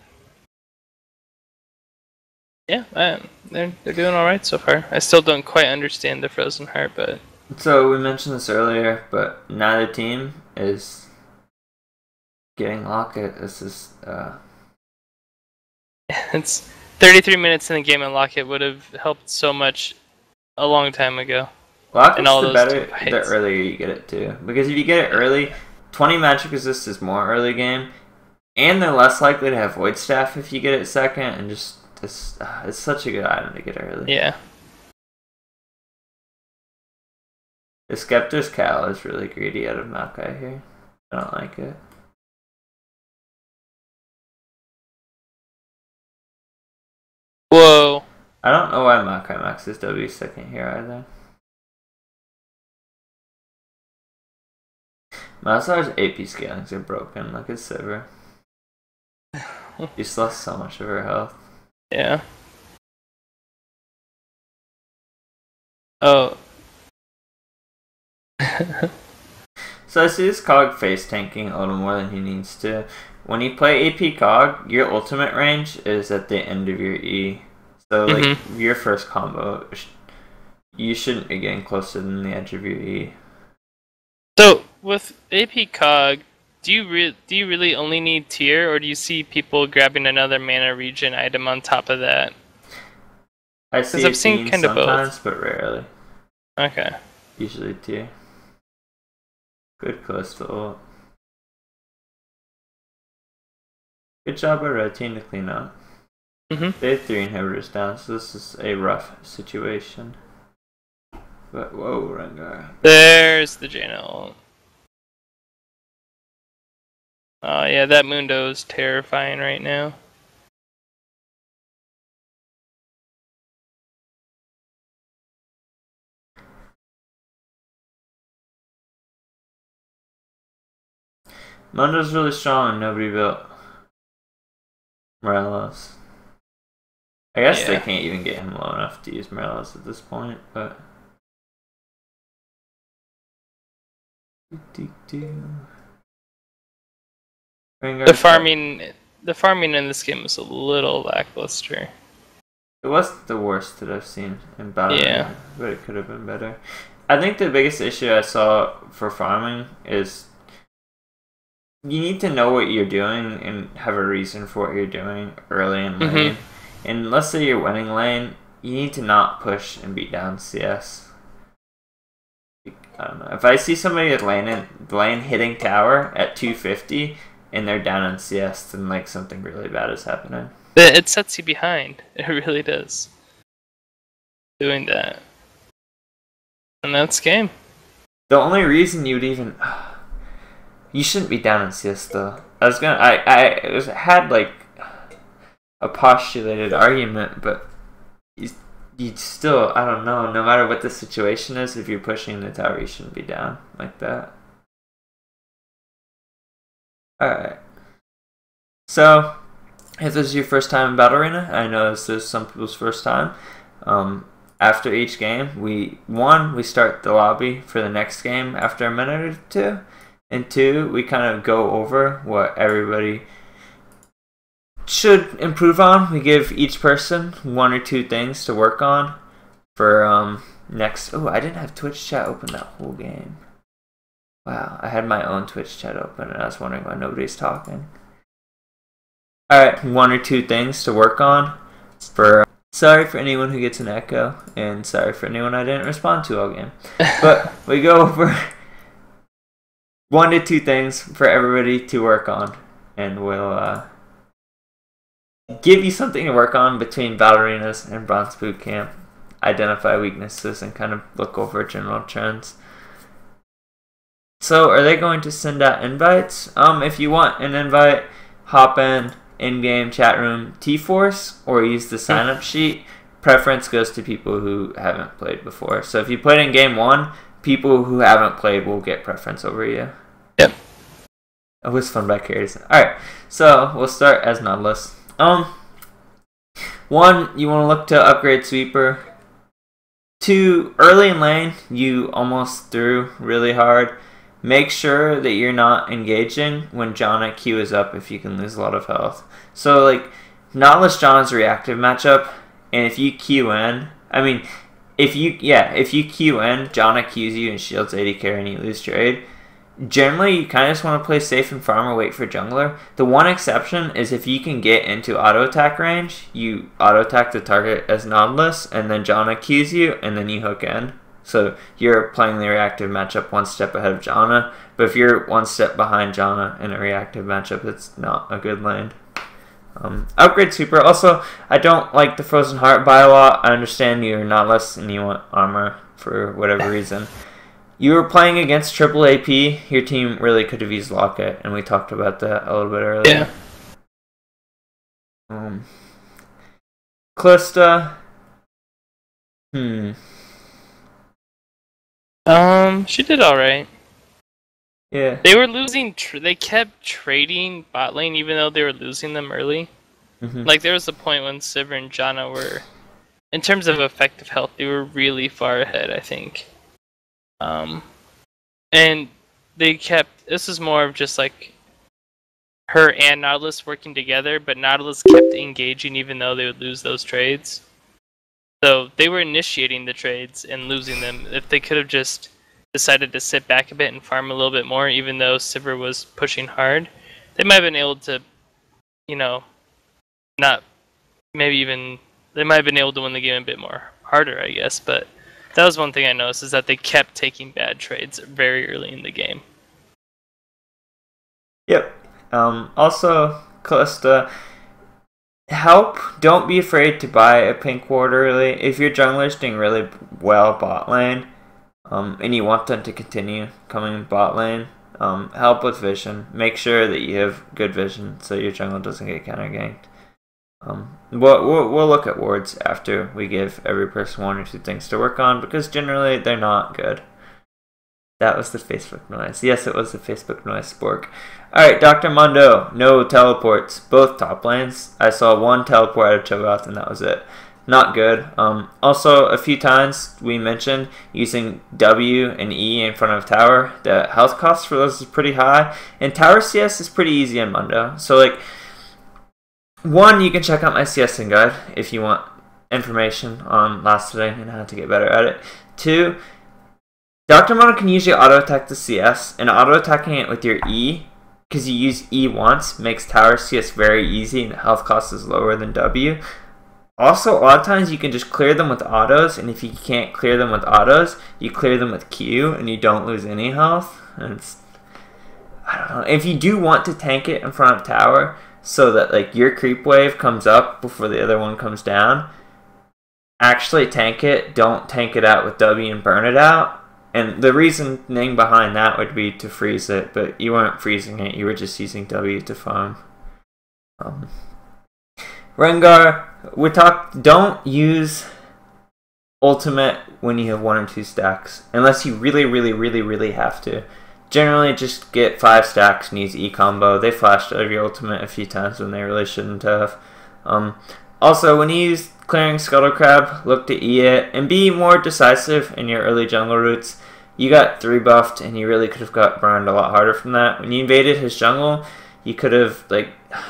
[SPEAKER 1] Yeah, they're doing alright so far. I still don't quite understand the Frozen Heart, but...
[SPEAKER 2] So, we mentioned this earlier, but neither team is getting Locket. This is,
[SPEAKER 1] It's 33 minutes in the game, and Locket would have helped so much a long time ago.
[SPEAKER 2] Locket's the better the earlier you get it, too. Because if you get it early, 20 magic resist is more early game, and they're less likely to have Void Staff if you get it second, and just... It's such a good item to get early.
[SPEAKER 1] Yeah.
[SPEAKER 2] The Scepter's Cowl is really greedy out of Makai here. I don't like it.
[SPEAKER 1] Whoa.
[SPEAKER 2] I don't know why Makai maxes W second here either. Malzar's AP scalings are broken. Look at Sivir. She's lost so much of her health.
[SPEAKER 1] Yeah. Oh.
[SPEAKER 2] So I see this Cog face tanking a little more than he needs to. When you play AP Cog, your ultimate range is at the end of your E. So like your first combo, you shouldn't be getting closer than the edge of your E.
[SPEAKER 1] So with AP Cog, do you really only need tier, or do you see people grabbing another mana regen item on top of that?
[SPEAKER 2] I see
[SPEAKER 1] I've seen kind of both,
[SPEAKER 2] but rarely.
[SPEAKER 1] Okay.
[SPEAKER 2] Usually tier. Good close to ult. Good job by Red Team to clean up. They have 3 inhibitors down, so this is a rough situation. But whoa, Rengar.
[SPEAKER 1] There's the Jaina ult. Oh yeah, that Mundo is terrifying right now.
[SPEAKER 2] Mundo's really strong and nobody built Morelos. I guess they can't even get him low enough to use Morelos at this point, but...
[SPEAKER 1] The farming in this game was a little lackluster.
[SPEAKER 2] It wasn't the worst that I've seen in battle, but it could have been better. I think the biggest issue I saw for farming is you need to know what you're doing and have a reason for what you're doing early in lane. And let's say you're winning lane, you need to not push and beat down CS. I don't know. If I see somebody at lane hitting tower at 250 and they're down in CS, then like something really bad is happening.
[SPEAKER 1] It sets you behind. It really does. Doing that. And that's game.
[SPEAKER 2] The only reason you'd even... You shouldn't be down in CS though. I had like a postulated argument, but you still, I don't know, no matter what the situation is, if you're pushing the tower, you shouldn't be down like that. Alright. So, if this is your first time in Battle Arena, I know this is some people's first time. After each game, we start the lobby for the next game after a minute or two, and two, we kind of go over what everybody should improve on. We give each person 1 or 2 things to work on for next. Oh, I didn't have Twitch chat open that whole game. Wow, I had my own Twitch chat open, and I was wondering why nobody's talking. Alright, 1 or 2 things to work on for. Sorry for anyone who gets an echo, and sorry for anyone I didn't respond to all game. But we go over 1 to 2 things for everybody to work on, and we'll give you something to work on between Battle Arenas and Bronze Boot Camp, identify weaknesses, and kind of look over general trends. So, are they going to send out invites? If you want an invite, hop in-game chat room T-Force, or use the sign-up sheet. Preference goes to people who haven't played before. So if you played in game 1, people who haven't played will get preference over you.
[SPEAKER 1] Yep.
[SPEAKER 2] It was fun by Carries. Alright, so we'll start as Nautilus. 1, you want to look to upgrade Sweeper. 2, early in lane, you almost threw really hard. Make sure that you're not engaging when Janna Q is up if you can lose a lot of health. So, like, Nautilus Janna's a reactive matchup, and if you Q in, if you Q in, Janna Qs you and shields 80 carry and you lose trade. Generally, you kind of just want to play safe and farm or wait for jungler. The one exception is if you can get into auto attack range, you auto attack the target as Nautilus, and then Janna Qs you, and then you hook in. So you're playing the reactive matchup 1 step ahead of Janna, but if you're 1 step behind Janna in a reactive matchup, it's not a good lane. Upgrade Super. Also, I don't like the Frozen Heart buy a lot. I understand you're Nautilus and you want armor for whatever reason. You were playing against triple AP. Your team really could have used Locket, and we talked about that a little bit earlier. Yeah. Kalista.
[SPEAKER 1] She did alright.
[SPEAKER 2] Yeah.
[SPEAKER 1] They were losing. They kept trading bot lane even though they were losing them early. Like there was a point when Sivir and Janna were, in terms of effective health, they were really far ahead. I think. And they kept. This is more of just like her and Nautilus working together, but Nautilus kept engaging even though they would lose those trades. So they were initiating the trades and losing them. If they could have just decided to sit back a bit and farm a little bit more, even though Sivir was pushing hard, they might have been able to, they might have been able to win the game a bit more harder, I guess. But that was one thing I noticed, is that they kept taking bad trades very early in the game.
[SPEAKER 2] Yep. Also, Kalista, don't be afraid to buy a pink ward early. If your jungler's doing really well bot lane, and you want them to continue coming bot lane, help with vision. Make sure that you have good vision so your jungle doesn't get counter ganked. We'll look at wards after we give every person 1 or 2 things to work on, because generally they're not good. That was the Facebook noise. Yes, it was the Facebook noise, Spork. Alright, Dr. Mondo, no teleports, both top lanes. I saw 1 teleport out of Cho'Gath and that was it. Not good. Also, a few times we mentioned using W and E in front of tower. The health cost for those is pretty high, and tower CS is pretty easy in Mundo. So, like, 1, you can check out my CSing guide if you want information on last lane and how to get better at it. 2, Dr. Mono can usually auto-attack the CS, and auto-attacking it with your E, because you use E once, makes tower CS very easy and the health cost is lower than W. Also, a lot of times you can just clear them with autos, and if you can't clear them with autos, you clear them with Q, and you don't lose any health. And I don't know. If you do want to tank it in front of tower, so that like your creep wave comes up before the other one comes down, actually tank it. Don't tank it out with W and burn it out. And the reasoning behind that would be to freeze it, but you weren't freezing it, you were just using W to farm. Rengar, don't use ultimate when you have 1 or 2 stacks. Unless you really have to. generally just get 5 stacks and use E-combo. They flashed out of your ultimate a few times when they really shouldn't have. Also, when you use clearing Scuttle Crab, look to E it and be more decisive in your early jungle routes. You got 3 buffed and you really could have got burned a lot harder from that. When you invaded his jungle, you could have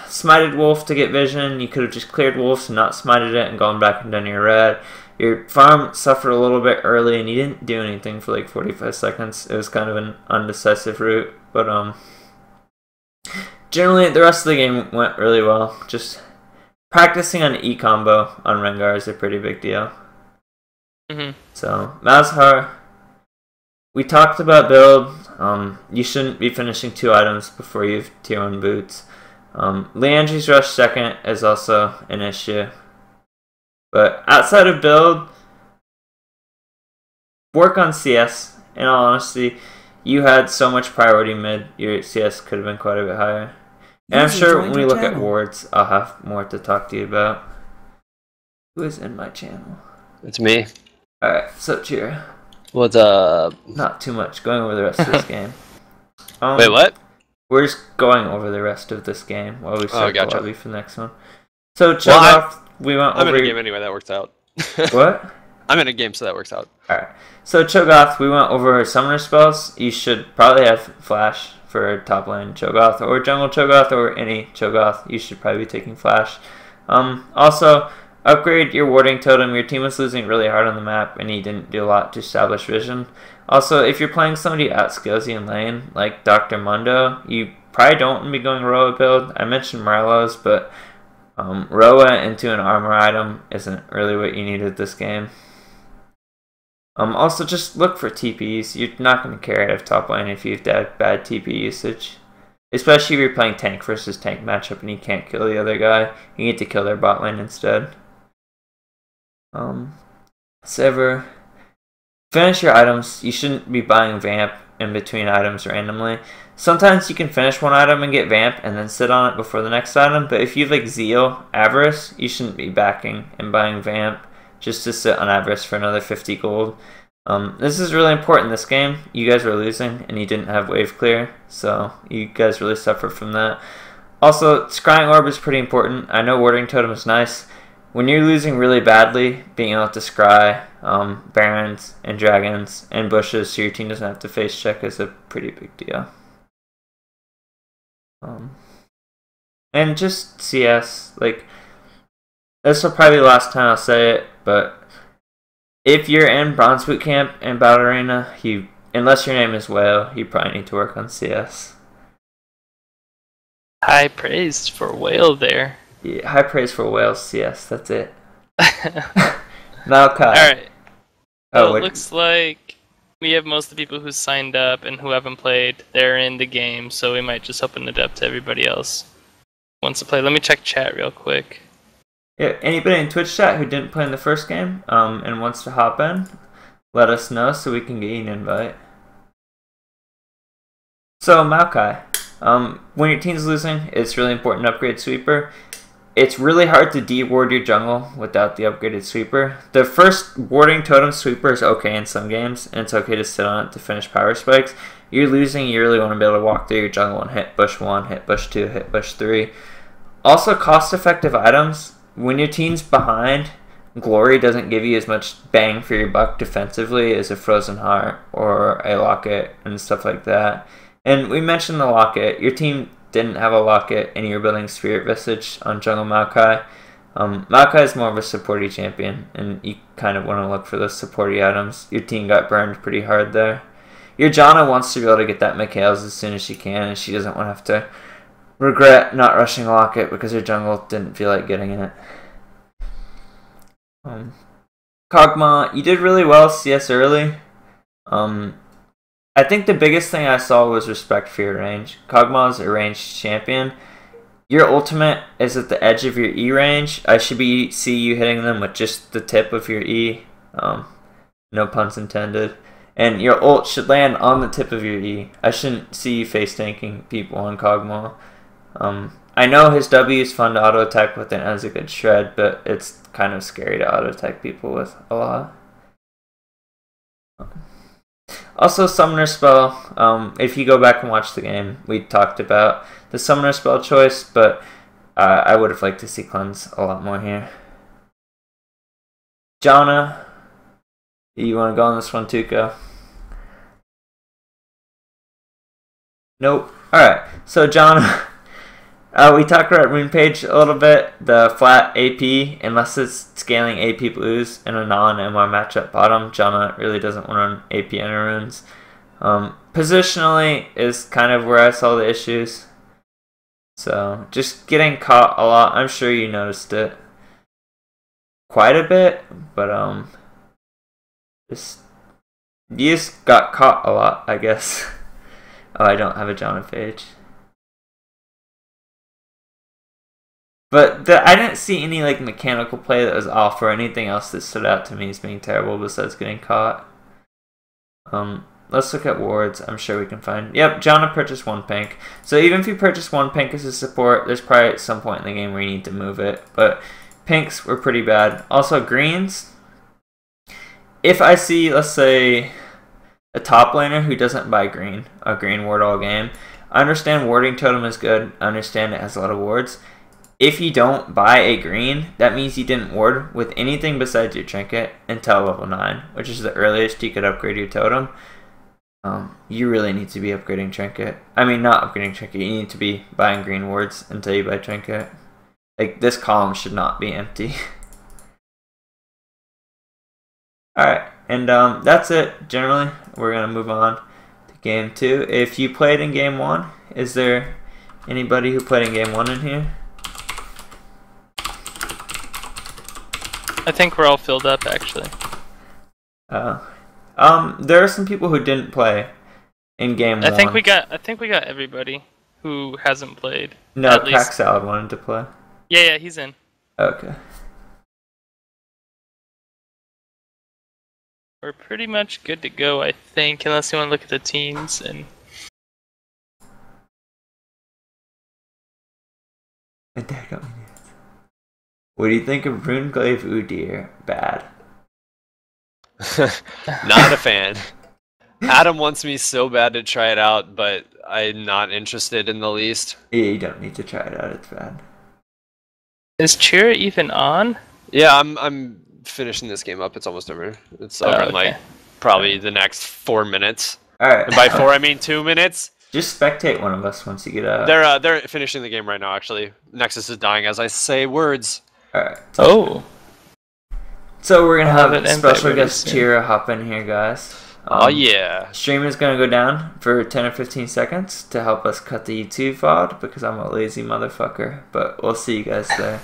[SPEAKER 2] smited Wolf to get vision. You could have just cleared Wolves and not smited it and gone back and done your red. Your farm suffered a little bit early and you didn't do anything for 45 seconds. It was kind of an undecisive route, but generally the rest of the game went really well. Just practicing on E combo on Rengar is a pretty big deal. So Malzahar, we talked about build. You shouldn't be finishing 2 items before you have tier 1 boots. Leandri's rush second is also an issue. But outside of build, work on CS. In all honesty, you had so much priority mid, your CS could have been quite a bit higher. And I'm sure when we look at wards, I'll have more to talk to you about. Who is in my channel?
[SPEAKER 3] It's me.
[SPEAKER 2] Alright, so cheer.
[SPEAKER 3] What's up?
[SPEAKER 2] Not too much, going over the rest of this game.
[SPEAKER 3] Wait, what?
[SPEAKER 2] We're just going over the rest of this game while we start the
[SPEAKER 3] gotcha.
[SPEAKER 2] lobby for the next one. So, Cho'Gath, we went over...
[SPEAKER 3] I'm in a game anyway, that works out.
[SPEAKER 2] What?
[SPEAKER 3] I'm in a game, so that works out.
[SPEAKER 2] Alright. So, Cho'Gath, we went over summoner spells. You should probably have Flash for top lane Cho'Gath, or jungle Cho'Gath, or any Cho'Gath. You should probably be taking Flash. Also, upgrade your warding totem. Your team was losing really hard on the map, and he didn't do a lot to establish vision. Also, if you're playing somebody that outscales you in lane, like Dr. Mundo, you probably don't want to be going Roa build. I mentioned Marlowe's, but Roa into an armor item isn't really what you needed this game. Also, just look for TPs. You're not going to carry out of top lane if you've had bad TP usage. Especially if you're playing tank versus tank matchup and you can't kill the other guy. You need to kill their bot lane instead. Sever. Finish your items. You shouldn't be buying Vamp in between items randomly. Sometimes you can finish one item and get Vamp and then sit on it before the next item, but if you have Zeal, Avarice, you shouldn't be backing and buying Vamp just to sit on Avarice for another 50 gold. This is really important this game. You guys were losing and you didn't have wave clear, so you guys really suffered from that. Also, Scrying Orb is pretty important. I know Warding Totem is nice. When you're losing really badly, being able to scry Barons and Dragons and Bushes so your team doesn't have to face check is a pretty big deal. And just CS, this will probably be the last time I'll say it, but if you're in Bronze Boot Camp and Battle Arena, unless your name is Whale, you probably need to work on CS.
[SPEAKER 1] High praise for Whale there.
[SPEAKER 2] Yeah, high praise for Whale's CS, that's it. Malachi.
[SPEAKER 1] Alright. Well, it looks like we have most of the people who signed up and who haven't played. They're in the game, so we might just open it up to everybody else who wants to play. Let me check chat real quick.
[SPEAKER 2] Yeah, anybody in Twitch chat who didn't play in the first game and wants to hop in, let us know so we can get you an invite. So, Maokai, when your team's losing, it's really important to upgrade Sweeper. It's really hard to de-ward your jungle without the upgraded Sweeper. The first warding totem Sweeper is okay in some games, and it's okay to sit on it to finish power spikes. You're losing, you really want to be able to walk through your jungle and hit bush 1, hit bush 2, hit bush 3. Also, cost-effective items. When your team's behind, Glory doesn't give you as much bang for your buck defensively as a Frozen Heart or a Locket and stuff like that. And we mentioned the Locket. Your team didn't have a Locket and you're building Spirit Visage on Jungle Maokai. Maokai is more of a supporty champion and you kind of want to look for those supporty items. Your team got burned pretty hard there. Your Janna wants to be able to get that Mikhail's as soon as she can and she doesn't want to have to regret not rushing Locket because her jungle didn't feel like getting it. Kog'Maw, you did really well CS early. I think the biggest thing I saw was respect for your range. Kog'Maw is a ranged champion. Your ultimate is at the edge of your E range. I should see you hitting them with just the tip of your E. No puns intended. And your ult should land on the tip of your E. I shouldn't see you face tanking people on Kog'Maw. I know his W is fun to auto attack with and has a good shred, but it's kind of scary to auto attack people with a lot. Also, Summoner Spell, if you go back and watch the game, we talked about the Summoner Spell choice, but I would have liked to see Cleanse a lot more here. Jana, you want to go on this one, Tuco? Nope. Alright, so Jana, we talked about Rune Page a little bit. The flat AP, unless it's scaling AP blues in a non-MR matchup bottom, Jana really doesn't want to run AP enter runes. Positionally is kind of where I saw the issues. So, just getting caught a lot. I'm sure you noticed it quite a bit, but you just got caught a lot, I guess. Oh, I don't have a Jana Page. But I didn't see any like mechanical play that was off or anything else that stood out to me as being terrible besides getting caught. Let's look at wards. I'm sure we can find. Yep, Jana purchased 1 pink. So even if you purchase 1 pink as a support, there's probably at some point in the game where you need to move it. But pinks were pretty bad. Also greens. If I see, let's say, a top laner who doesn't buy green, a green ward all game, I understand warding totem is good. I understand it has a lot of wards. If you don't buy a green, that means you didn't ward with anything besides your trinket until level 9, which is the earliest you could upgrade your totem. You really need to be upgrading trinket. I mean, not upgrading trinket. You need to be buying green wards until you buy trinket. Like, this column should not be empty. Alright, and that's it. Generally, we're going to move on to game 2. If you played in game 1, is there anybody who played in game 1 in here?
[SPEAKER 1] I think we're all filled up, actually.
[SPEAKER 2] There are some people who didn't play in game 1.
[SPEAKER 1] I think we got everybody who hasn't played.
[SPEAKER 2] No, Pack Salad wanted to play.
[SPEAKER 1] Yeah, he's in.
[SPEAKER 2] Okay.
[SPEAKER 1] We're pretty much good to go, I think, unless you want to look at the teams and.
[SPEAKER 2] What do you think of Runeglaive Udyr? Bad.
[SPEAKER 3] Not a fan. Adam wants me so bad to try it out, but I'm not interested in the least.
[SPEAKER 2] Yeah, you don't need to try it out. It's bad.
[SPEAKER 1] Is Chira even on?
[SPEAKER 3] Yeah, I'm finishing this game up. It's almost over. It's over in like probably the next 4 minutes.
[SPEAKER 2] All right.
[SPEAKER 3] And by 4 I mean 2 minutes.
[SPEAKER 2] Just spectate one of us once you get out.
[SPEAKER 3] They're finishing the game right now. Actually, Nexus is dying as I say words.
[SPEAKER 2] All right.
[SPEAKER 1] Oh.
[SPEAKER 2] So we're gonna have a special guest Chira hop in here, guys.
[SPEAKER 3] Oh yeah.
[SPEAKER 2] Stream is gonna go down for 10 or 15 seconds to help us cut the YouTube VOD because I'm a lazy motherfucker. But we'll see you guys there.